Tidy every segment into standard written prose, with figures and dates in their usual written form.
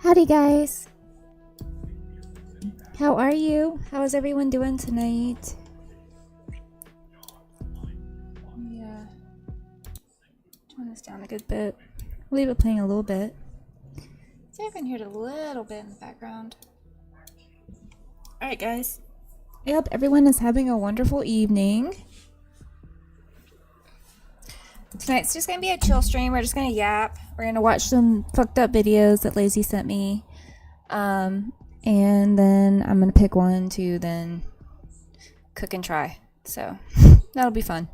Howdy, guys. How are you? How is everyone doing tonight? Yeah, turn this down a good bit. Leave it playing a little bit. See if I can hear it a little bit in the background. Alright, guys. I hope everyone is having a wonderful evening. Tonight's just gonna be a chill stream. We're just gonna yap. We're gonna watch some fucked up videos that Lazy sent me. And then I'm gonna pick one to then cook and try. So that'll be fun.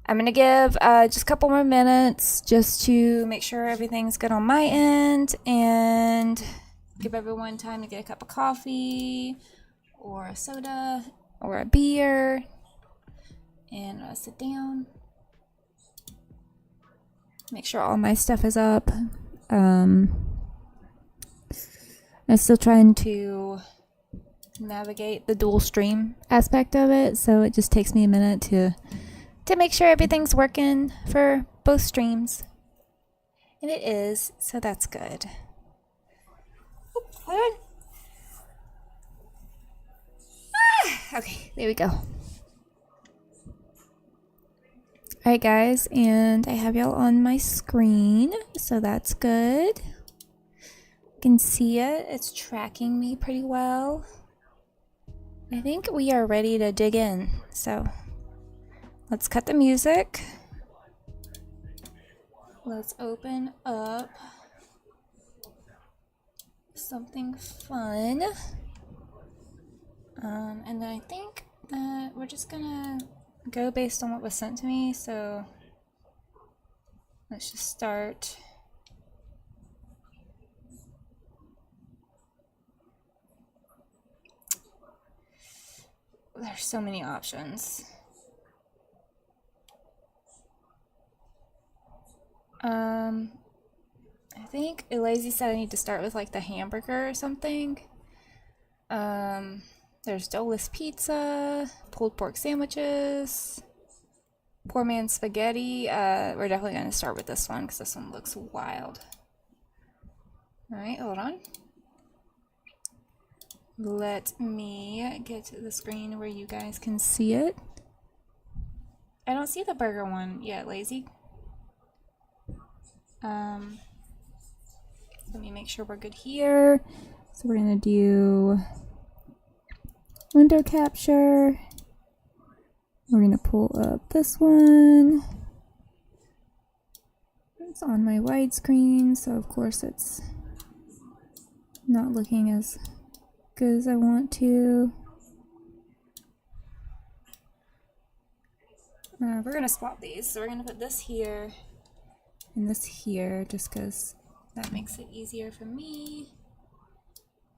I'm gonna give just a couple more minutes just to make sure everything's good on my end and give everyone time to get a cup of coffee or a soda or a beer and sit down. Make sure all my stuff is up. I'm still trying to navigate the dual stream aspect of it, so it just takes me a minute to make sure everything's working for both streams. And it is, so that's good. Oop, hold on. Okay, there we go. Alright, guys, and I have y'all on my screen, so that's good. You can see it. It's tracking me pretty well. I think we are ready to dig in, so let's cut the music. Let's open up something fun. And then I think that we're just gonna go based on what was sent to me, so let's just start. There's so many options. I think Lazy said I need to start with like the hamburger or something. There's Dolus pizza, pulled pork sandwiches, poor man spaghetti. We're definitely gonna start with this one because this one looks wild. All right, hold on. Let me get to the screen where you guys can see it. I don't see the burger one yet, Lazy. Let me make sure we're good here. So we're gonna do window capture. We're gonna pull up this one. It's on my widescreen, so of course it's not looking as good as I want to. We're gonna swap these, so we're gonna put this here and this here just because that makes it easier for me.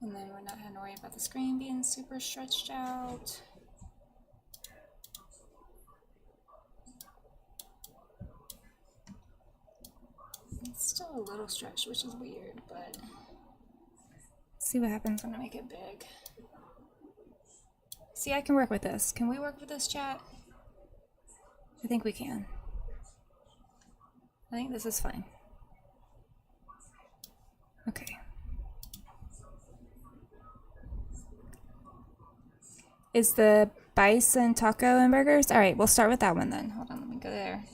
And then we're not having to worry about the screen being super stretched out. It's still a little stretched, which is weird, but let's see what happens when I make it big. See, I can work with this. Can we work with this, chat? I think we can. I think this is fine. Okay. Is the bison taco and burgers? All right, we'll start with that one then. Hold on, let me go there.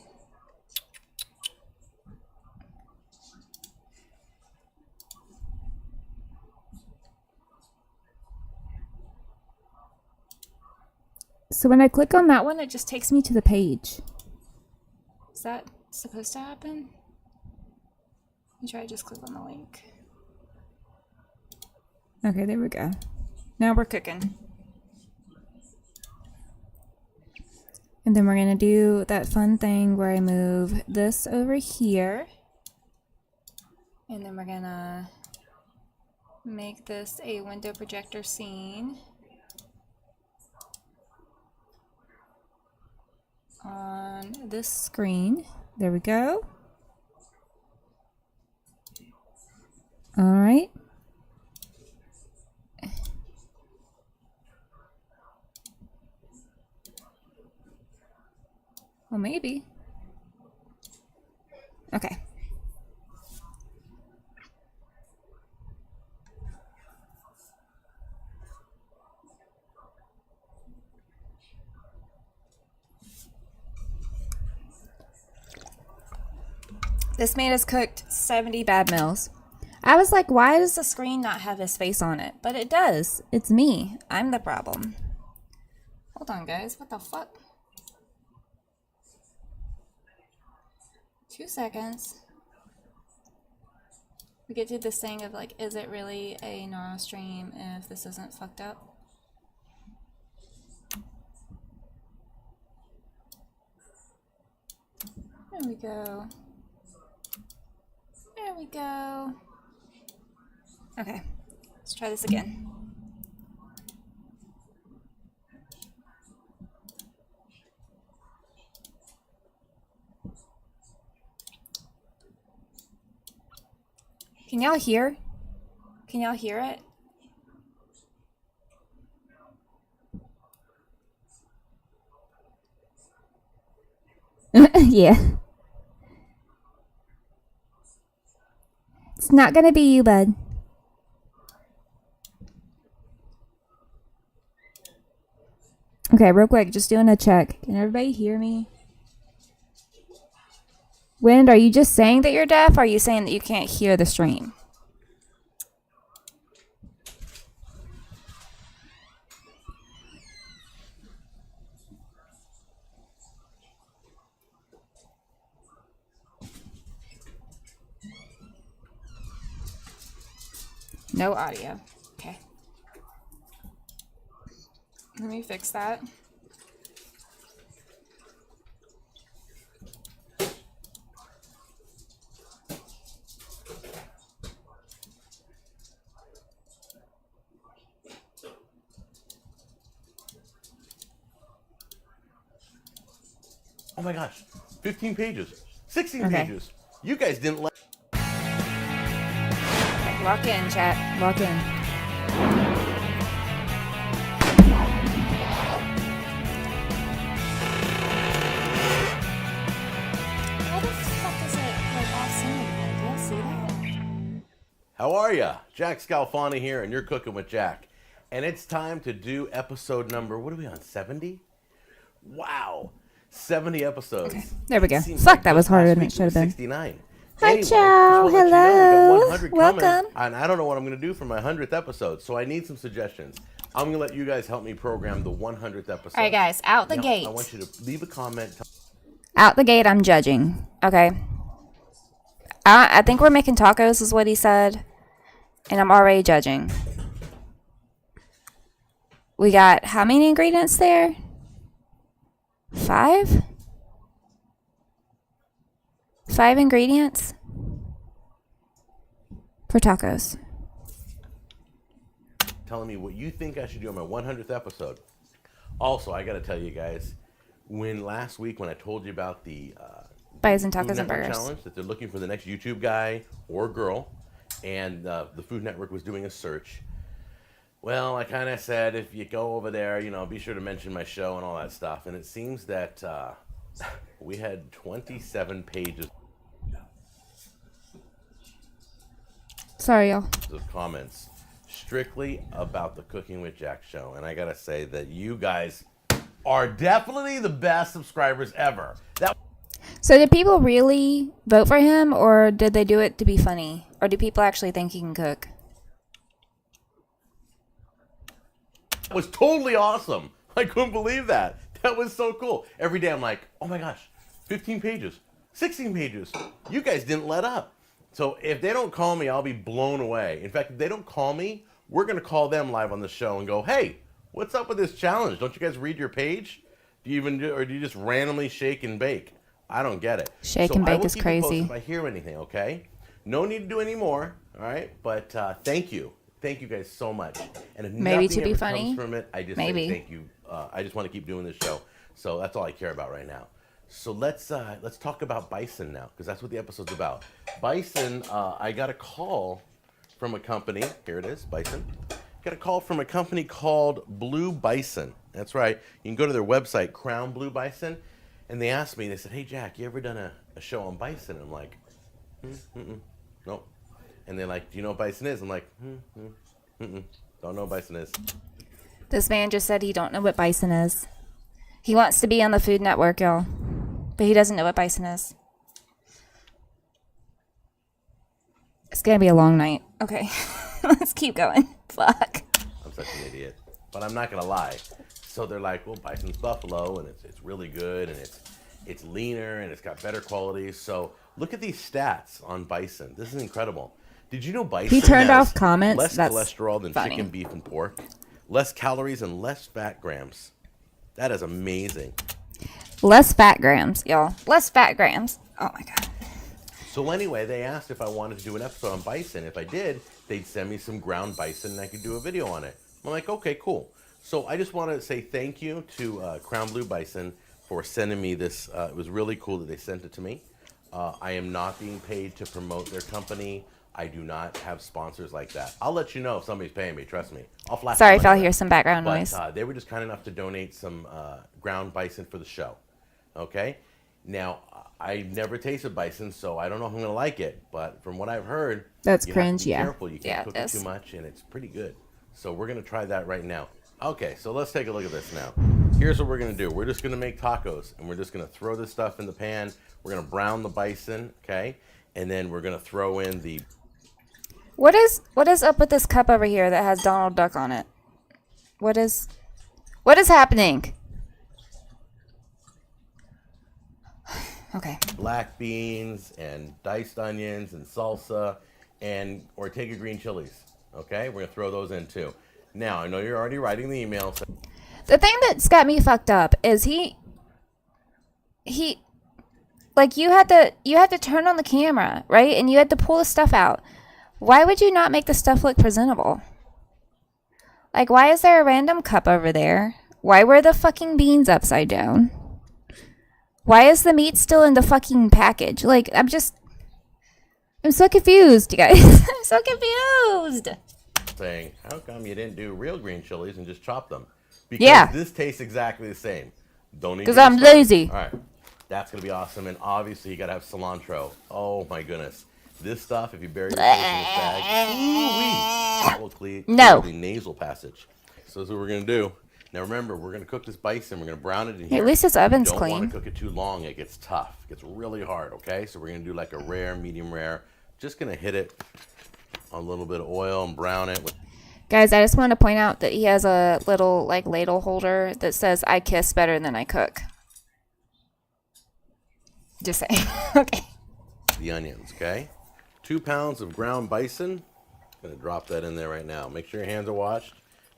So when I click on that one, it just takes me to the page. Is that supposed to happen? Let me try to just click on the link. Okay, there we go. Now we're cooking. And then we're gonna do that fun thing where I move this over here. And then we're gonna make this a window projector scene on this screen. There we go. All right. Well, maybe. Okay. This man has cooked 70 bad meals. I was like, why does the screen not have his face on it? But it does. It's me. I'm the problem. Hold on, guys. What the fuck? 2 seconds. We get to this thing of like, is it really a normal stream if this isn't fucked up? There we go. There we go. Okay, let's try this again. Can y'all hear? Can y'all hear it? Yeah. It's not gonna be you, bud. Okay, real quick, just doing a check. Can everybody hear me? Wind, are you just saying that you're deaf, or are you saying that you can't hear the stream? No audio. Okay. Let me fix that. Oh my gosh, 15 pages, 16 Okay. pages. You guys didn't let. Okay, lock in, chat. Lock in. How the fuck is it like off center? Do y'all see that? How are ya? Jack Scalfani here, and you're cooking with Jack. And it's time to do episode number, what are we on, 70? Wow, 70 episodes. Okay, there we go. Seems Fuck, like that was just harder last than it week should have was been. 69. Hi, Anyway, Chow. just wanna let you know we got Hello. 100 coming, Welcome. and I don't know what I'm going to do for my 100th episode, so I need some suggestions. I'm going to let you guys help me program the 100th episode. All right, guys, out the Now, gate. I want you to leave a comment. Out the gate, I'm judging. Okay. I think we're making tacos, is what he said. And I'm already judging. We got how many ingredients there? 5? 5 ingredients for tacos. Telling me what you think I should do on my 100th episode. Also, I got to tell you guys, last week when I told you about the Bison Food tacos and Network burgers. challenge, that they're looking for the next YouTube guy or girl, and the Food Network was doing a search. Well, I kind of said, if you go over there, be sure to mention my show and all that stuff. And it seems that we had 27 pages Sorry, y'all. of comments strictly about the Cooking with Jack show. And I got to say that you guys are definitely the best subscribers ever. That So did people really vote for him, or did they do it to be funny? Or do people actually think he can cook? was totally awesome. I couldn't believe that. That was so cool. Every day I'm like, oh my gosh, 15 pages, 16 pages. You guys didn't let up. So if they don't call me, I'll be blown away. In fact, if they don't call me, we're going to call them live on the show and go, hey, what's up with this challenge? Don't you guys read your page? Do you or do you just randomly shake and bake? I don't get it. Shake So and I bake will is keep you crazy. posted if I hear anything, okay? No need to do any more, all right? But thank you. Thank you guys so much. And if Maybe nothing to be ever funny, comes from it, I just maybe. say thank you. I just want to keep doing this show. So that's all I care about right now. So let's talk about Bison now, because that's what the episode's about. Bison, I got a call from a company. Here it is, Bison. Got a call from a company called Blue Bison. That's right. You can go to their website, Crown Blue Bison, and they asked me. They said, "Hey Jack, you ever done a show on bison?" And I'm like, nope. And they're like, "Do you know what bison is?" I'm like, don't know what bison is. This man just said he don't know what bison is. He wants to be on the Food Network, y'all. But he doesn't know what bison is. It's gonna be a long night. Okay. Let's keep going. Fuck. I'm such an idiot. But I'm not gonna lie. So they're like, well, bison's buffalo, and it's really good, and it's leaner, and it's got better qualities. So look at these stats on bison. This is incredible. Did you know bison He turned has off comments? less That's cholesterol than funny. chicken, beef, and pork, less calories, and less fat grams? That is amazing. Less fat grams, y'all. Less fat grams. Oh my god. So anyway, they asked if I wanted to do an episode on bison. If I did, they'd send me some ground bison, and I could do a video on it. I'm like, okay, cool. So I just want to say thank you to Crown Blue Bison for sending me this. It was really cool that they sent it to me. I am not being paid to promote their company. I do not have sponsors like that. I'll let you know if somebody's paying me. Trust me. I'll flash. Sorry the if y'all money. hear some background But noise. they were just kind enough to donate some ground bison for the show. Okay. Now I never tasted bison, so I don't know if I'm gonna like it. But from what I've heard, That's you cringe, have to be yeah. careful. You can't Yeah, cook it it is. too much, and it's pretty good. So we're gonna try that right now. Okay, so let's take a look at this now. Here's what we're gonna do. We're just gonna make tacos, and we're just gonna throw this stuff in the pan. We're gonna brown the bison, okay, and then we're gonna throw in the. What is up with this cup over here that has Donald Duck on it? What is happening? Okay. Black beans and diced onions and salsa and Ortega green chilies. Okay, we're gonna throw those in too. Now I know you're already writing the email. So The thing that's got me fucked up is he like you had to turn on the camera, right? And you had to pull the stuff out. Why would you not make the stuff look presentable? Like, why is there a random cup over there? Why were the fucking beans upside down? Why is the meat still in the fucking package? Like, I'm so confused, you guys. I'm so confused. saying, how come you didn't do real green chilies and just chop them? Because Yeah. this tastes exactly the same. Don't need 'Cause to I'm start. lazy. All right, that's gonna be awesome, and obviously you gotta have cilantro. Oh my goodness, this stuff if you bury your face in this bag, ooh-wee, that will clear the nasal passage. So this is what we're gonna do. Now remember, we're gonna cook this bison. We're gonna brown it in here. At least this oven's Don't clean. want to cook it too long. It gets tough. It gets really hard. Okay, so we're gonna do like a rare, medium rare. Just gonna hit it on a little bit of oil and brown it with. Guys, I just want to point out that he has a little like ladle holder that says I kiss better than I cook. Just saying. Okay. The onions, okay? 2 pounds of ground bison. Gonna drop that in there right now. Make sure your hands are washed.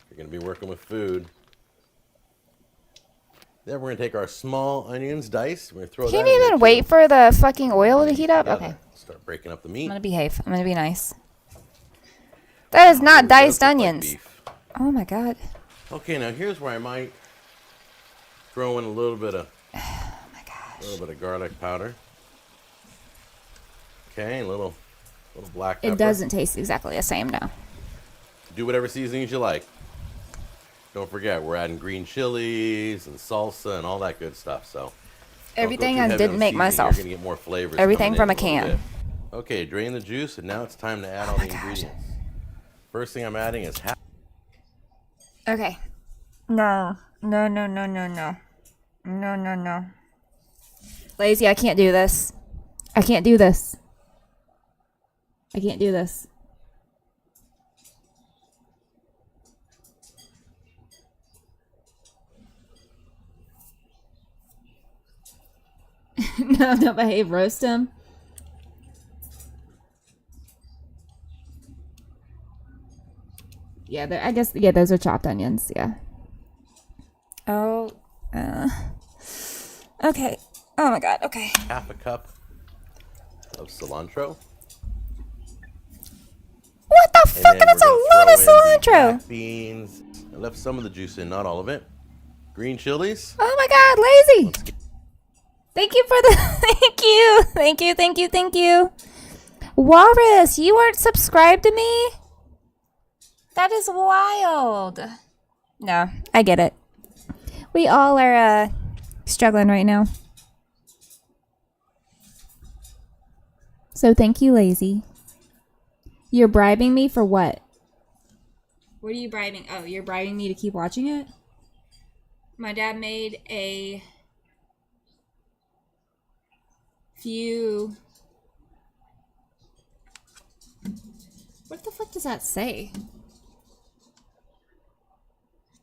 You're gonna be working with food. Then we're gonna take our small onions diced. We're gonna throw Can't that in there even too. wait for the fucking oil to heat up. Together. Okay. Start breaking up the meat. I'm gonna behave. I'm gonna be nice. That is not Ooh, it does diced look like onions. beef. Oh my god. Okay, now here's where I might throw in a little bit of garlic powder. Okay, a little black pepper. It doesn't taste exactly the same now. Do whatever seasonings you like. Don't forget, we're adding green chilies and salsa and all that good stuff. So Everything don't go too I heavy didn't on make seasoning. myself. You're gonna get more flavors. Everything coming from in a little can. bit. Okay, drain the juice, and now it's time to add all the ingredients. First thing I'm adding is half. Okay. No. No, no, no, no, no. No, no, no. Lazy, I can't do this. I can't do this. I can't do this. No, don't behave. Roast him. Yeah, I guess, yeah, those are chopped onions, yeah. Oh, okay. Oh my god, okay. Half a cup of cilantro. What the And fuck? then That's a we're lot gonna of throw in the cilantro. black beans. I left some of the juice in, not all of it. Green chilies. Oh my god, lazy. Thank you for the thank you. Walrus, you weren't subscribed to me? That is wild. No, I get it. We all are struggling right now. So thank you, lazy. You're bribing me for what? What are you bribing? Oh, you're bribing me to keep watching it? My dad made a few fuck does that say?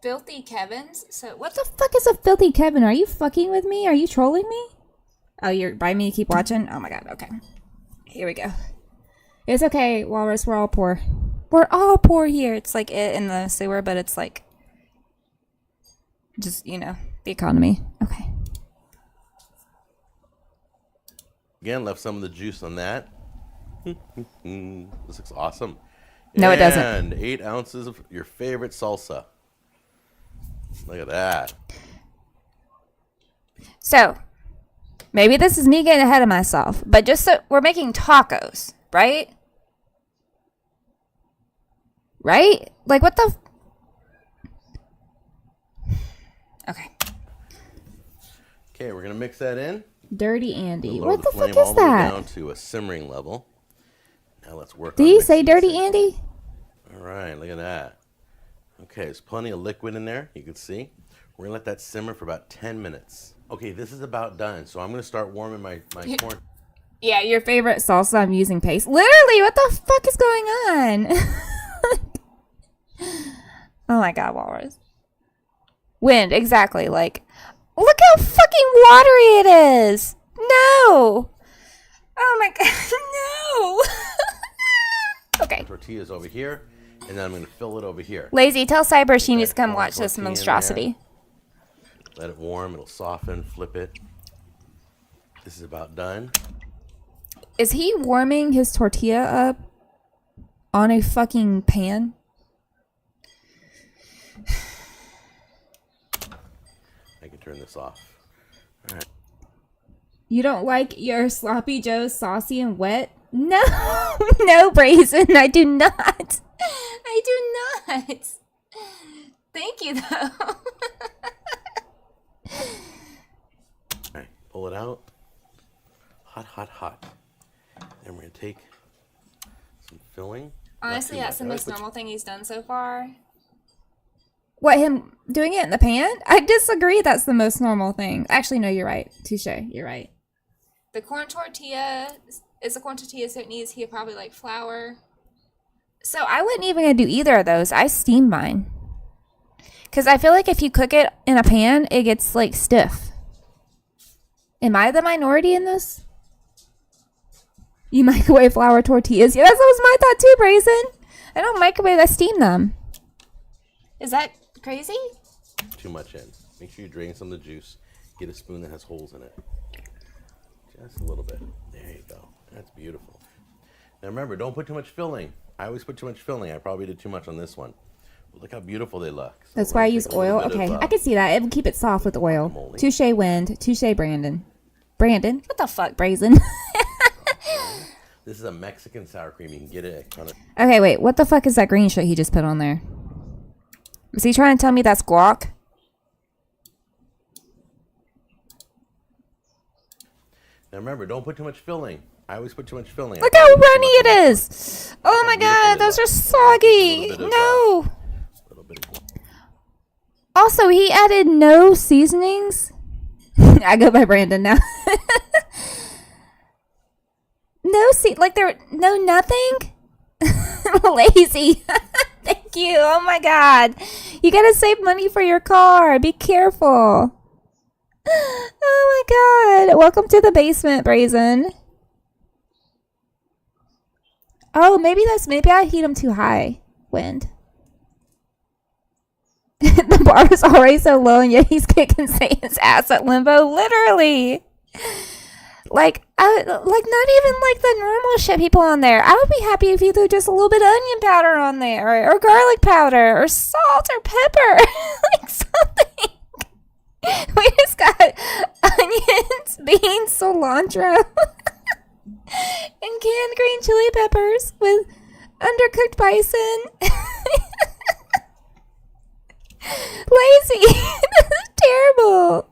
Filthy Kevin's? So what the fuck is a filthy Kevin? Are you fucking with me? Are you trolling me? Oh, you're by me to keep watching? Oh my god, okay. Here we go. It's okay, Walrus, we're all poor. We're all poor here. It's like it in the sewer, but it's like just, you know, the economy. Okay. Again, left some of the juice on that. This looks awesome. No, it doesn't. And 8 ounces of your favorite salsa. Look at that. So, maybe this is me getting ahead of myself, but just so we're making tacos, right? Right? Like, what the... Okay. Okay, we're going to mix that in. Dirty Andy. Lower What the flame fuck all is the way that? down to a simmering level. Now let's work Did on you say mixing this Dirty in. Andy? All right, look at that. Okay, there's plenty of liquid in there, you can see. We're gonna let that simmer for about 10 minutes. Okay, this is about done, so I'm gonna start warming my corn. Yeah, your favorite salsa, I'm using paste. Literally, what the fuck is going on? Oh my god, Walrus. Wind, exactly. Like, look how fucking watery it is. No. Oh my god, no. Okay. Tortillas over here, and then I'm gonna fill it over here. Lazy, tell Cyber she needs to come corn watch this tortilla in monstrosity. Let it warm, it'll soften, flip it. This is about done. Is he warming his tortilla up on a fucking pan? I can turn this off. All right. You don't like your sloppy joe saucy and wet? No, no, Brazen, I do not. I do not. Thank you, though. All right, pull it out. Hot, hot, hot. Then we're gonna take some filling. Honestly, Not too that's the much. most normal thing he's done so far. What, him doing it in the pan? I disagree. That's the most normal thing. Actually, no, you're right. Touche. You're right. The corn tortilla is a corn tortilla, so it needs here probably like flour. So I wouldn't even gonna do either of those. I steam mine. Because I feel like if you cook it in a pan, it gets like stiff. Am I the minority in this? You microwave flour tortillas? Yeah, that was my thought too, Brazen. I don't microwave, I steam them. Is that crazy? Too much in. Make sure you drain some of the juice. Get a spoon that has holes in it. Just a little bit. There you go. That's beautiful. Now remember, don't put too much filling. I always put too much filling. I probably did too much on this one. But look how beautiful they look. So That's we're why I gonna use take a little oil. bit Okay, of, I can see that. It will keep it soft with oil. guacamole. Touche, Wind. Touche, Brandon. Brandon? What the fuck, Brazen? This is a Mexican sour cream. You can get it at Okay, wait. What the fuck is that green shit he just put on there? Is he trying to tell me that's guac? Now remember, don't put too much filling. I always put too much filling. Look how runny it is. Oh my god, those are soggy. A little bit of, No. A little bit of Also, he added no seasonings. I go by Brandon now. Like there, no nothing. Lazy. Thank you. Oh my god, you gotta save money for your car. Be careful. Oh my god. Welcome to the basement, Brazen. Oh, maybe I heat them too high. Wind. The bar is already so low, and yet he's kicking Satan's ass at Limbo. Literally. Like not even like the normal shit people on there. I would be happy if you threw just a little bit of onion powder on there, or garlic powder, or salt, or pepper, like something. We just got onions, beans, cilantro, and canned green chili peppers with undercooked bison. Lazy. This is terrible.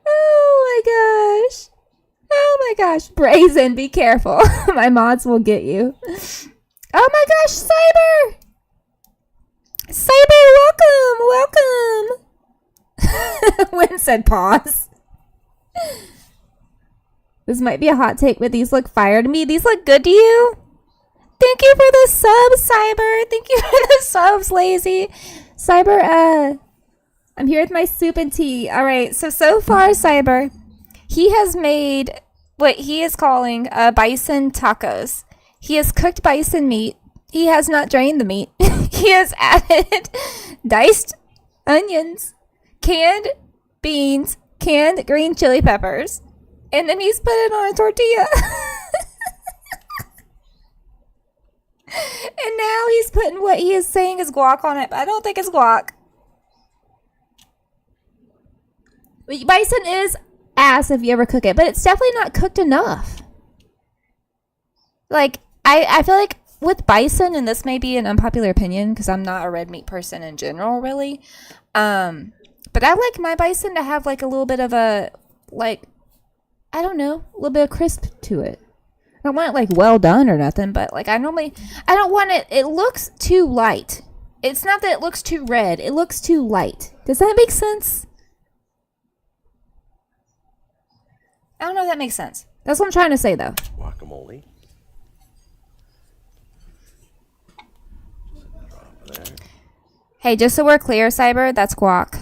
Oh my gosh. Oh my gosh. Brazen, be careful. My mods will get you. Oh my gosh, Cyber. Cyber, welcome. Wynn said pause. This might be a hot take, but these look fire to me. These look good to you? Thank you for the subs, Cyber. Thank you for the subs, Lazy. Cyber, I'm here with my soup and tea. All right, so far, Cyber, he has made what he is calling bison tacos. He has cooked bison meat. He has not drained the meat. He has added diced onions, canned beans, canned green chili peppers, and then he's put it on a tortilla. And now he's putting what he is saying is guac on it, but I don't think it's guac. Bison is ass if you ever cook it, but it's definitely not cooked enough. Like, I feel like with bison, and this may be an unpopular opinion because I'm not a red meat person in general, really. But I like my bison to have like a little bit of a, like, I don't know, a little bit of crisp to it. I don't want it like well done or nothing, but like I don't want it, it looks too light. It's not that it looks too red, it looks too light. Does that make sense? I don't know if that makes sense. That's what I'm trying to say though. Guacamole. Drop there. Hey, just so we're clear, Cyber, that's guac.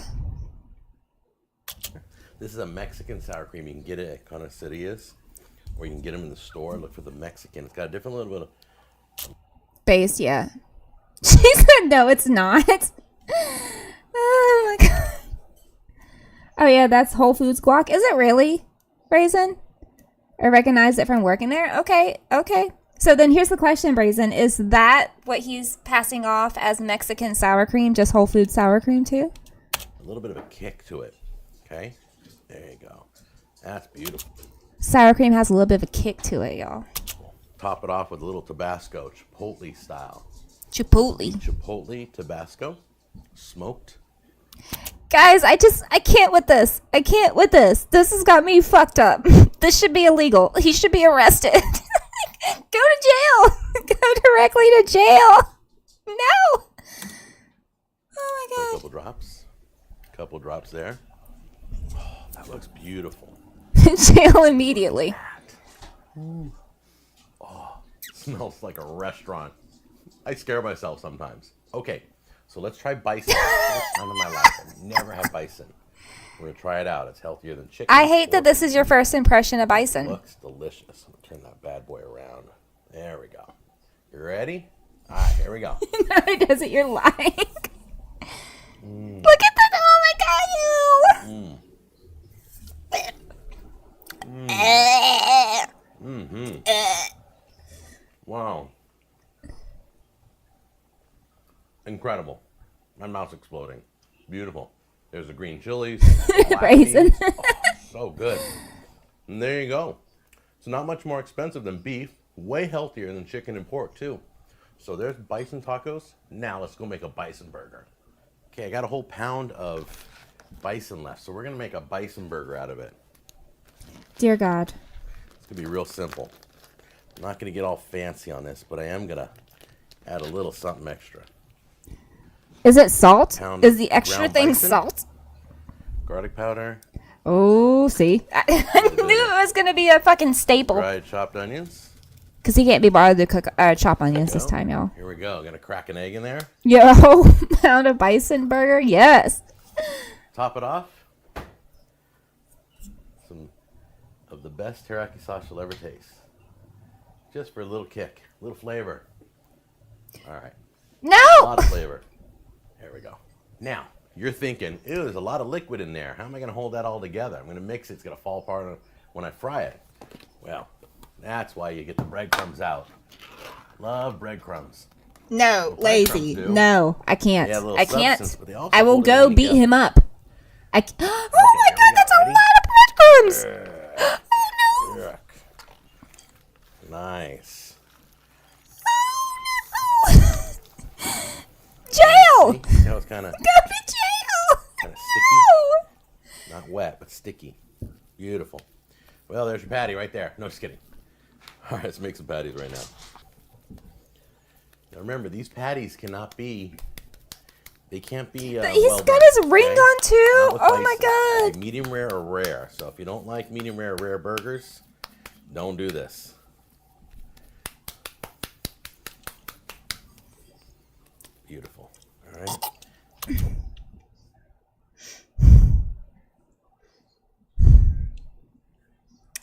This is a Mexican sour cream. You can get it at Conocidas, or you can get them in the store. Look for the Mexican. It's got a different little bit of... Base, yeah. She said no, it's not. Oh my god. Oh yeah, that's Whole Foods guac. Is it really, Brazen? I recognize it from working there. Okay. So then here's the question, Brazen. Is that what he's passing off as Mexican sour cream, just Whole Foods sour cream too? A little bit of a kick to it. Okay? There you go. That's beautiful. Sour cream has a little bit of a kick to it, y'all. Top it off with a little Tabasco, Chipotle style. Chipotle Tabasco, smoked. Guys, I can't with this. This has got me fucked up. This should be illegal. He should be arrested. Go to jail. Go directly to jail. No. Oh my god. Couple drops there. Oh, that looks beautiful. Jail immediately. Oh, smells like a restaurant. I scare myself sometimes. Okay, so let's try bison. First time in my life. I've never had bison. We're going to try it out. It's healthier than chicken. I hate that this is your first impression of bison. Looks delicious. I'm going to turn that bad boy around. There we go. You ready? All right, here we go. No, it doesn't. You're lying. Look at that. Oh my god, you. Wow. Incredible. My mouth's exploding. Beautiful. There's the green chilies. Raisin. Oh, so good. And there you go. It's not much more expensive than beef. Way healthier than chicken and pork, too. So there's bison tacos. Now let's go make a bison burger. Okay, I got a whole pound of bison left. So we're going to make a bison burger out of it. Dear God. It's going to be real simple. I'm not going to get all fancy on this, but I am going to add a little something extra. Is it salt? Pound Is the extra ground thing bison. salt? Garlic powder. Oh, see? I knew it was going to be a fucking staple. Dried chopped onions. Because he can't be bothered to chop onions this time, y'all. Here we go. Gonna crack an egg in there. Yo, pound of bison burger? Yes. Top it off. Some of the best teriyaki sauce you'll ever taste. Just for a little kick, a little flavor. All right. A No! lot of flavor. There we go. Now, you're thinking, ew, there's a lot of liquid in there. How am I gonna hold that all together? I'm gonna mix it. It's gonna fall apart when I fry it. Well, that's why you get the breadcrumbs out. Love breadcrumbs. No, lazy. do. No, I can't. Yeah, a little I can't. substance, but they also I will hold go everything beat together. him up. Oh here my we god, go. that's a Ready? lot of breadcrumbs. Oh no. Yuck. Nice. Oh no. Jail. See how it's kind of Go to jail. sticky? Not wet, but sticky. Beautiful. Well, there's your patty right there. No, just kidding. All right, let's make some patties right now. Now remember, these patties cannot be. They can't be. He's well got done, his ring okay? on too. Not with Oh my bison. god. Medium rare or rare. So if you don't like medium rare or rare burgers, don't do this. Beautiful. All right.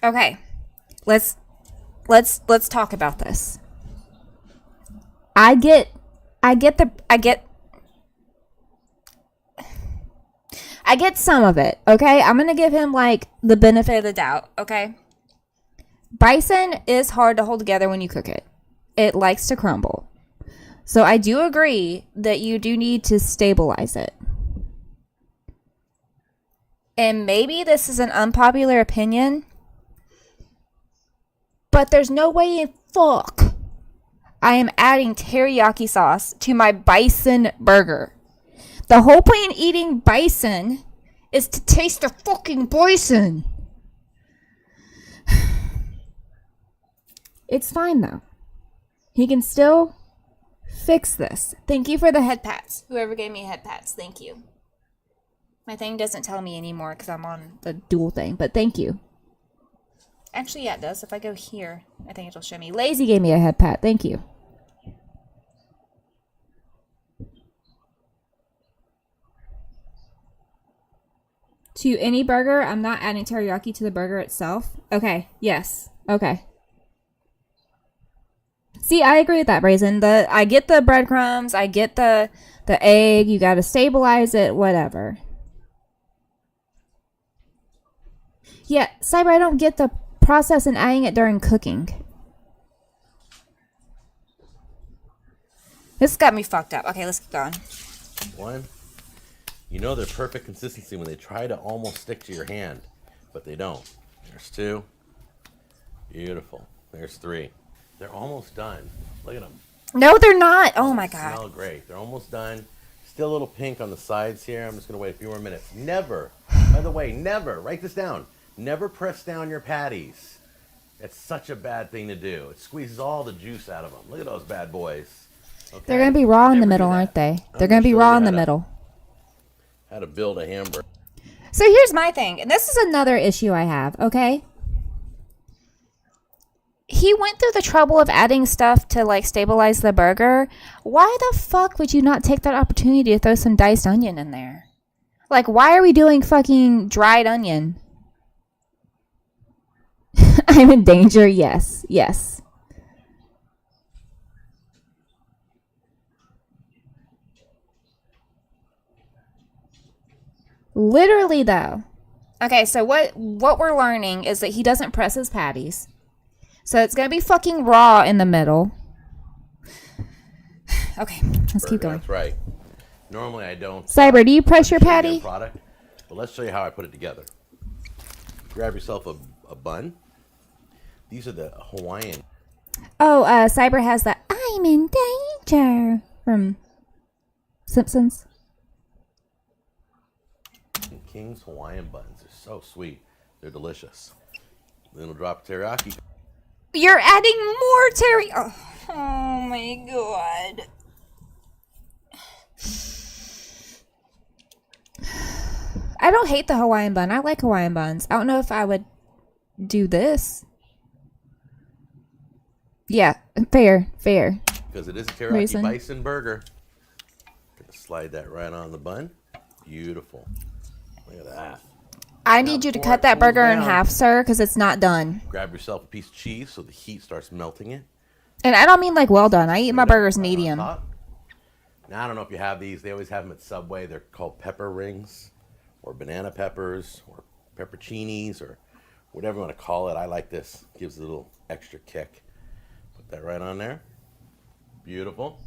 Okay. Let's talk about this. I get some of it, okay? I'm going to give him like the benefit of the doubt, okay? Bison is hard to hold together when you cook it. It likes to crumble. So I do agree that you do need to stabilize it. And maybe this is an unpopular opinion, but there's no way in fuck I am adding teriyaki sauce to my bison burger. The whole point in eating bison is to taste the fucking bison. It's fine though. He can still fix this. Thank you for the head pats. Whoever gave me head pats, thank you. My thing doesn't tell me anymore because I'm on the dual thing, but thank you. Actually, yeah, it does. If I go here, I think it'll show me. Lazy gave me a head pat. Thank you. To any burger, I'm not adding teriyaki to the burger itself. Okay, yes. Okay. See, I agree with that, Brazen. I get the breadcrumbs, I get the egg, you gotta stabilize it, whatever. Yeah, Cyber, I don't get the process in adding it during cooking. This got me fucked up. Okay, let's keep going. One. You know they're perfect consistency when they try to almost stick to your hand, but they don't. There's two. Beautiful. There's three. They're almost done. Look at them. No, they're not. Oh my god. Smell great. They're almost done. Still a little pink on the sides here. I'm just going to wait a few more minutes. Never, by the way, never, write this down. Never press down your patties. It's such a bad thing to do. It squeezes all the juice out of them. Look at those bad boys. Okay? They're going to be raw in the middle, aren't they? They're going to be raw in the middle. How to build a hamburger. So here's my thing, and this is another issue I have, okay? He went through the trouble of adding stuff to, like, stabilize the burger. Why the fuck would you not take that opportunity to throw some diced onion in there? Like, why are we doing fucking dried onion? I'm in danger, yes, yes. Literally, though. Okay, so what we're learning is that he doesn't press his patties. So it's going to be fucking raw in the middle. Okay, let's keep going. That's right. Normally I don't. Cyber, do you press your patty? Product, but let's show you how I put it together. Grab yourself a bun. These are the Hawaiian. Oh, Cyber has the I'm in danger from Simpsons. King's Hawaiian buns. They're so sweet. They're delicious. Then we'll drop teriyaki. You're adding more teriyaki. Oh my god. I don't hate the Hawaiian bun. I like Hawaiian buns. I don't know if I would do this. Yeah, fair. Because it is a teriyaki bison burger. Gonna slide that right on the bun. Beautiful. Look at that. I need you to cut that burger in half, sir, because it's not done. Grab yourself a piece of cheese so the heat starts melting it. And I don't mean like well done. I eat my burgers medium. Now, I don't know if you have these. They always have them at Subway. They're called pepper rings or banana peppers or pepperoncinis or whatever you want to call it. I like this. Gives it a little extra kick. Put that right on there. Beautiful.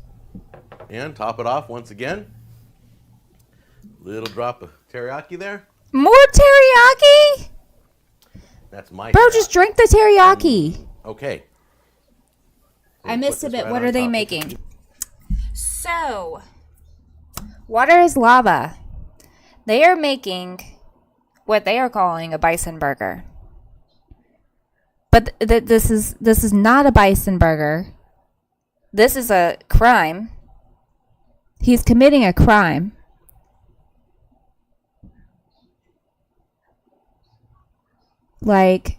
And top it off once again. Little drop of teriyaki there. More teriyaki? That's my Bro, teriyaki. just drink the teriyaki. Okay. I missed a bit. What are they making? So, water is lava. They are making what they are calling a bison burger. But this is not a bison burger. This is a crime. He's committing a crime. Like,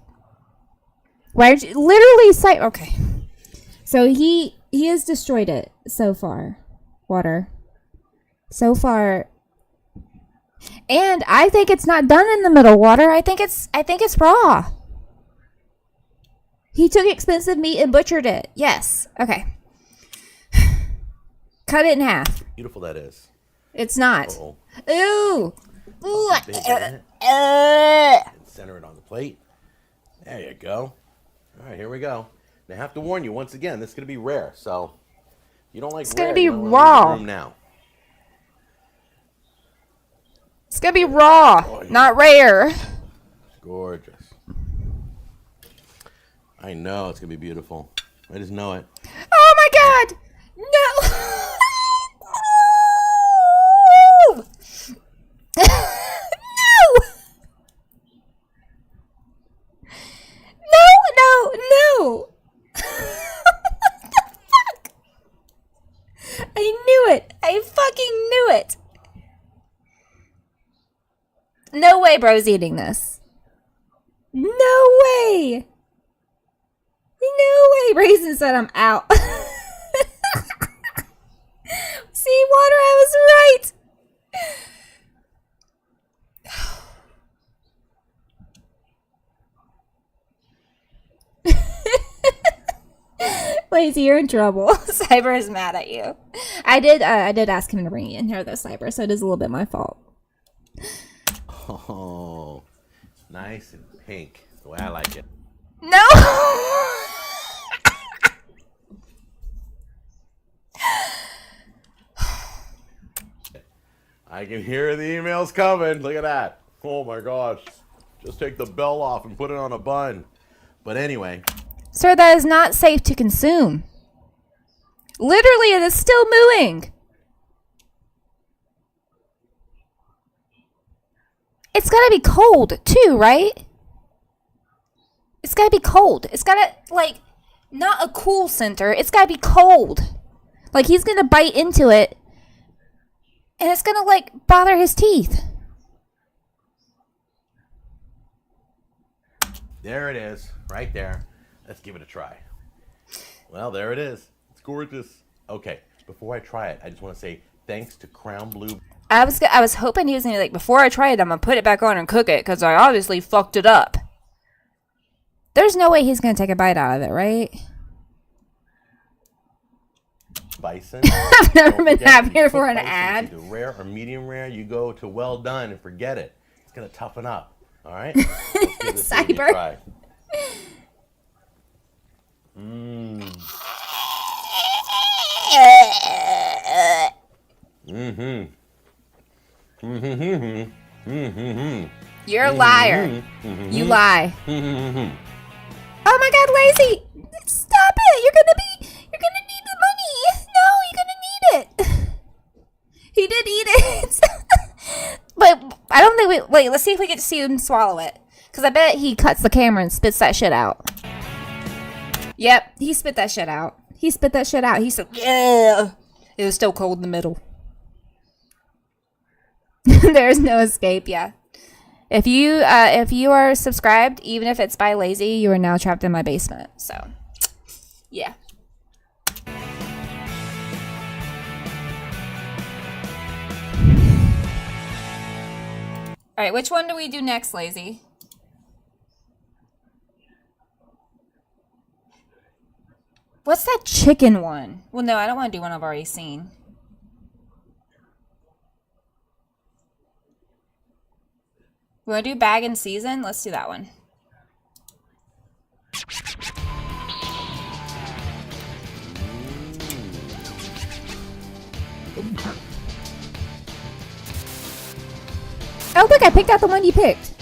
why did you literally say okay? So he has destroyed it so far. water. So far. And I think it's not done in the middle water. I think it's raw. He took expensive meat and butchered it. Yes. Okay. Cut it in half. Beautiful that is. It's not. Uh-oh. Ooh. Ooh. Big, isn't it? And center it on the plate. There you go. All right, here we go. Now, I have to warn you once again. This is going to be rare, so if you don't like. It's rare, gonna be you don't wanna leave raw. the room now. It's gonna be raw, Oh, yeah. not rare. Gorgeous. I know it's gonna be beautiful. I just know it. Oh my god! No! No! What the fuck? I knew it. I fucking knew it. No way bro's eating this. No way. No way. Raisin said I'm out. See, water, I was right. Lazy, you're in trouble. Cyber is mad at you. I did ask him to bring you in here though, Cyber, so it is a little bit my fault. Oh, nice and pink. The way I like it. No! I can hear the emails coming. Look at that. Oh my gosh. Just take the bell off and put it on a bun. But anyway. Sir, that is not safe to consume. Literally, it is still mooing. It's gotta be cold, too, right? It's gotta be cold. It's gotta, like, not a cool center. It's gotta be cold. Like, he's gonna bite into it, and it's gonna, like, bother his teeth. There it is. Right there. Let's give it a try. Well, there it is. It's gorgeous. Okay, before I try it, I just want to say thanks to Crown Blue. I was hoping he was gonna be like, before I try it, I'm gonna put it back on and cook it, because I obviously fucked it up. There's no way he's gonna take a bite out of it, right? Bison. I've never Don't been forget, happier you for cook an bison, ad. it's either rare or medium rare. You go to well done and forget it. It's going to toughen up. All right? Let's give this baby a Cyber. try. You're a liar. You lie. Oh my god, Lazy! Stop it! You're gonna need the money! No, you're gonna need it! He did eat it! But I don't think wait, let's see if we get to see him swallow it. Because I bet he cuts the camera and spits that shit out. Yep, he spit that shit out. He spit that shit out. He said, yeah! It was still cold in the middle. There's no escape, yeah. If you are subscribed, even if it's by Lazy, you are now trapped in my basement. So, yeah. All right, which one do we do next, Lazy? What's that chicken one? Well, no, I don't want to do one I've already seen. We want to do bag and season? Let's do that one. Oh, look, I picked out the one you picked.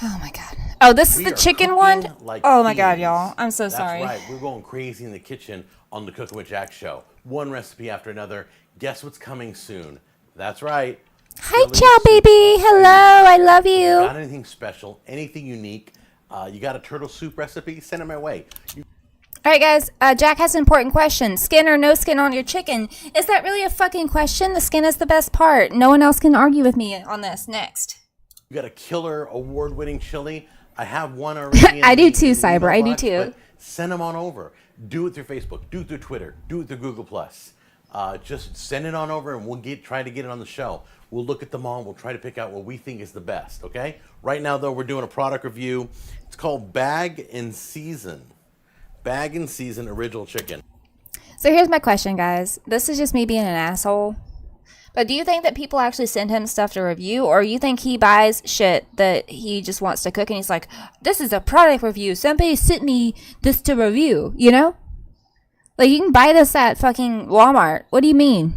Oh, my God. Oh, this is the chicken one? Like Oh, my God, thieves. y'all. I'm so sorry. That's right. We're going crazy in the kitchen on the Cooking with Jack show. One recipe after another. Guess what's coming soon? That's right. Hi, Philly Chow soup. baby. Hello. I love you. Got anything special, anything unique? You got a turtle soup recipe? Send it my way. All right, guys. Jack has an important question. Skin or no skin on your chicken? Is that really a fucking question? The skin is the best part. No one else can argue with me on this. Next. You got a killer award-winning chili. I have one already. I do in the too, email Cyber. I do box, too. but send them on over. Do it through Facebook, do it through Twitter, do it through Google Plus. Just send it on over, and we'll try to get it on the show. We'll look at them all. We'll try to pick out what we think is the best. Okay. Right now, though, we're doing a product review. It's called Bag and Season. Bag and Season original chicken. So here's my question, guys. This is just me being an asshole. But do you think that people actually send him stuff to review, or you think he buys shit that he just wants to cook and he's like, this is a product review. Somebody sent me this to review, you know? Like, you can buy this at fucking Walmart. What do you mean?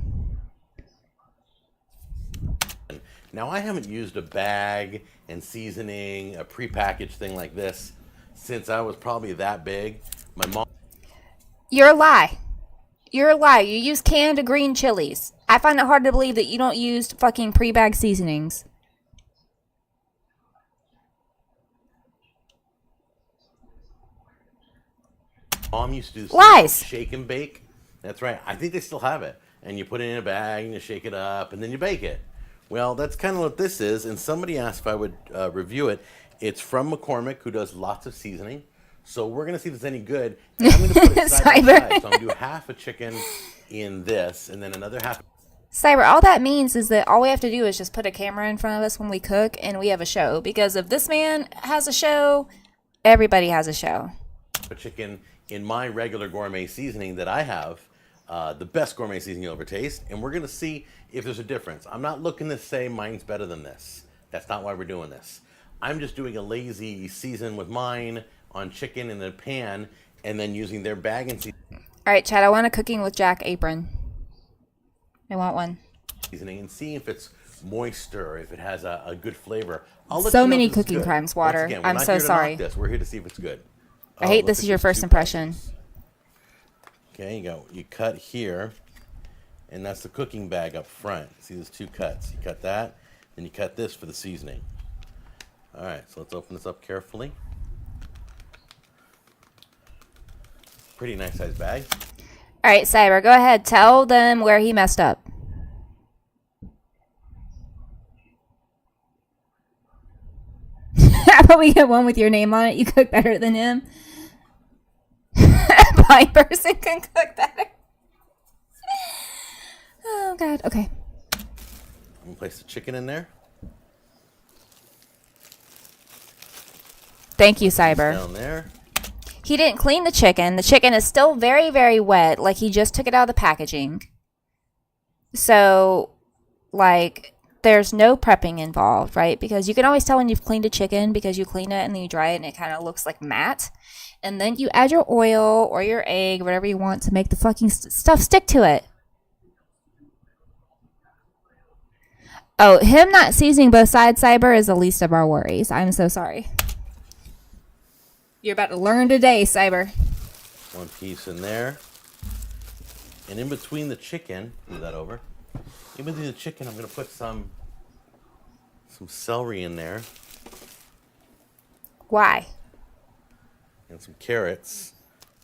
Now, I haven't used a bag and seasoning, a prepackaged thing like this, since I was probably that big. My mom... You're a lie. You're a lie. You use canned green chilies. I find it hard to believe that you don't use fucking pre-bag seasonings. Mom used to do Lies. Shake and bake. That's right. I think they still have it. And you put it in a bag and you shake it up and then you bake it. Well, that's kind of what this is. And somebody asked if I would review it. It's from McCormick, who does lots of seasoning. So we're going to see if it's any good. And I'm going to put it side by side. So I'm going to do half a chicken in this and then another half. Cyber, all that means is that all we have to do is just put a camera in front of us when we cook and we have a show. Because if this man has a show, everybody has a show. A chicken in my regular gourmet seasoning that I have, the best gourmet seasoning you'll ever taste, and we're going to see if there's a difference. I'm not looking to say mine's better than this. That's not why we're doing this. I'm just doing a lazy season with mine on chicken in a pan and then using their bag and seasoning. All right, Chad, I want a Cooking with Jack apron. I want one. Seasoning and see if it's moisture, if it has a good flavor. I'll let So you know many if it's cooking good. crimes, Water. Once again, we're I'm not so here to knock sorry. this. We're here to see if it's good. I hate Look this at is your these first two impression. packages. Okay, you go. You cut here, and that's the cooking bag up front. See, there's two cuts. You cut that, then you cut this for the seasoning. All right, so let's open this up carefully. Pretty nice size bag. All right, Cyber, go ahead. Tell them where he messed up. How about we get one with your name on it? You cook better than him. A blind person can cook better. Oh, God. Okay. I'm going to place the chicken in there. Thank you, Cyber. Down there. He didn't clean the chicken. The chicken is still very, very wet. Like, he just took it out of the packaging. So, like, there's no prepping involved, right? Because you can always tell when you've cleaned a chicken because you clean it and then you dry it and it kind of looks like matte. And then you add your oil or your egg, whatever you want to make the fucking stuff stick to it. Oh, him not seasoning both sides, Cyber, is the least of our worries. I'm so sorry. You're about to learn today, Cyber. One piece in there. And in between the chicken, move that over. In between the chicken, I'm going to put some celery in there. Why? And some carrots.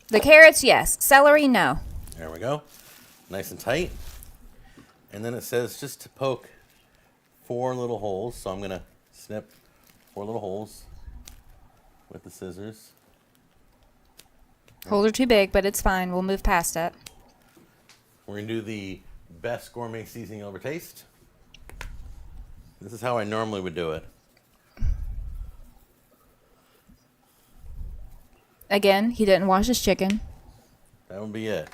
The carrots, yes. Celery, no. There we go. Nice and tight. And then it says just to poke 4 little holes. So I'm going to snip 4 little holes with the scissors. Holes are too big, but it's fine. We'll move past it. We're going to do the best gourmet seasoning you'll ever taste. This is how I normally would do it. Again, he didn't wash his chicken. That would be it.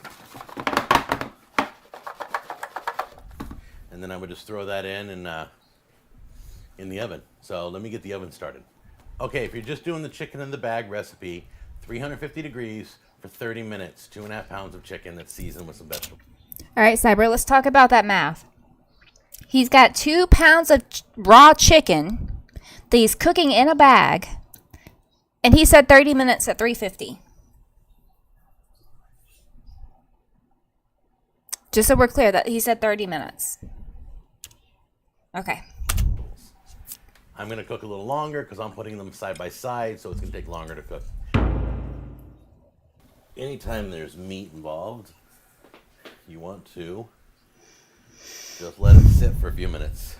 And then I would just throw that in the oven. So let me get the oven started. Okay, if you're just doing the chicken in the bag recipe, 350 degrees for 30 minutes, 2.5 pounds of chicken that's seasoned with some vegetables. All right, Cyber, let's talk about that math. He's got 2 pounds of raw chicken that he's cooking in a bag, and he said 30 minutes at 350. Just so we're clear, that he said 30 minutes. Okay. I'm going to cook a little longer because I'm putting them side by side, so it's going to take longer to cook. Anytime there's meat involved, you want to just let it sit for a few minutes.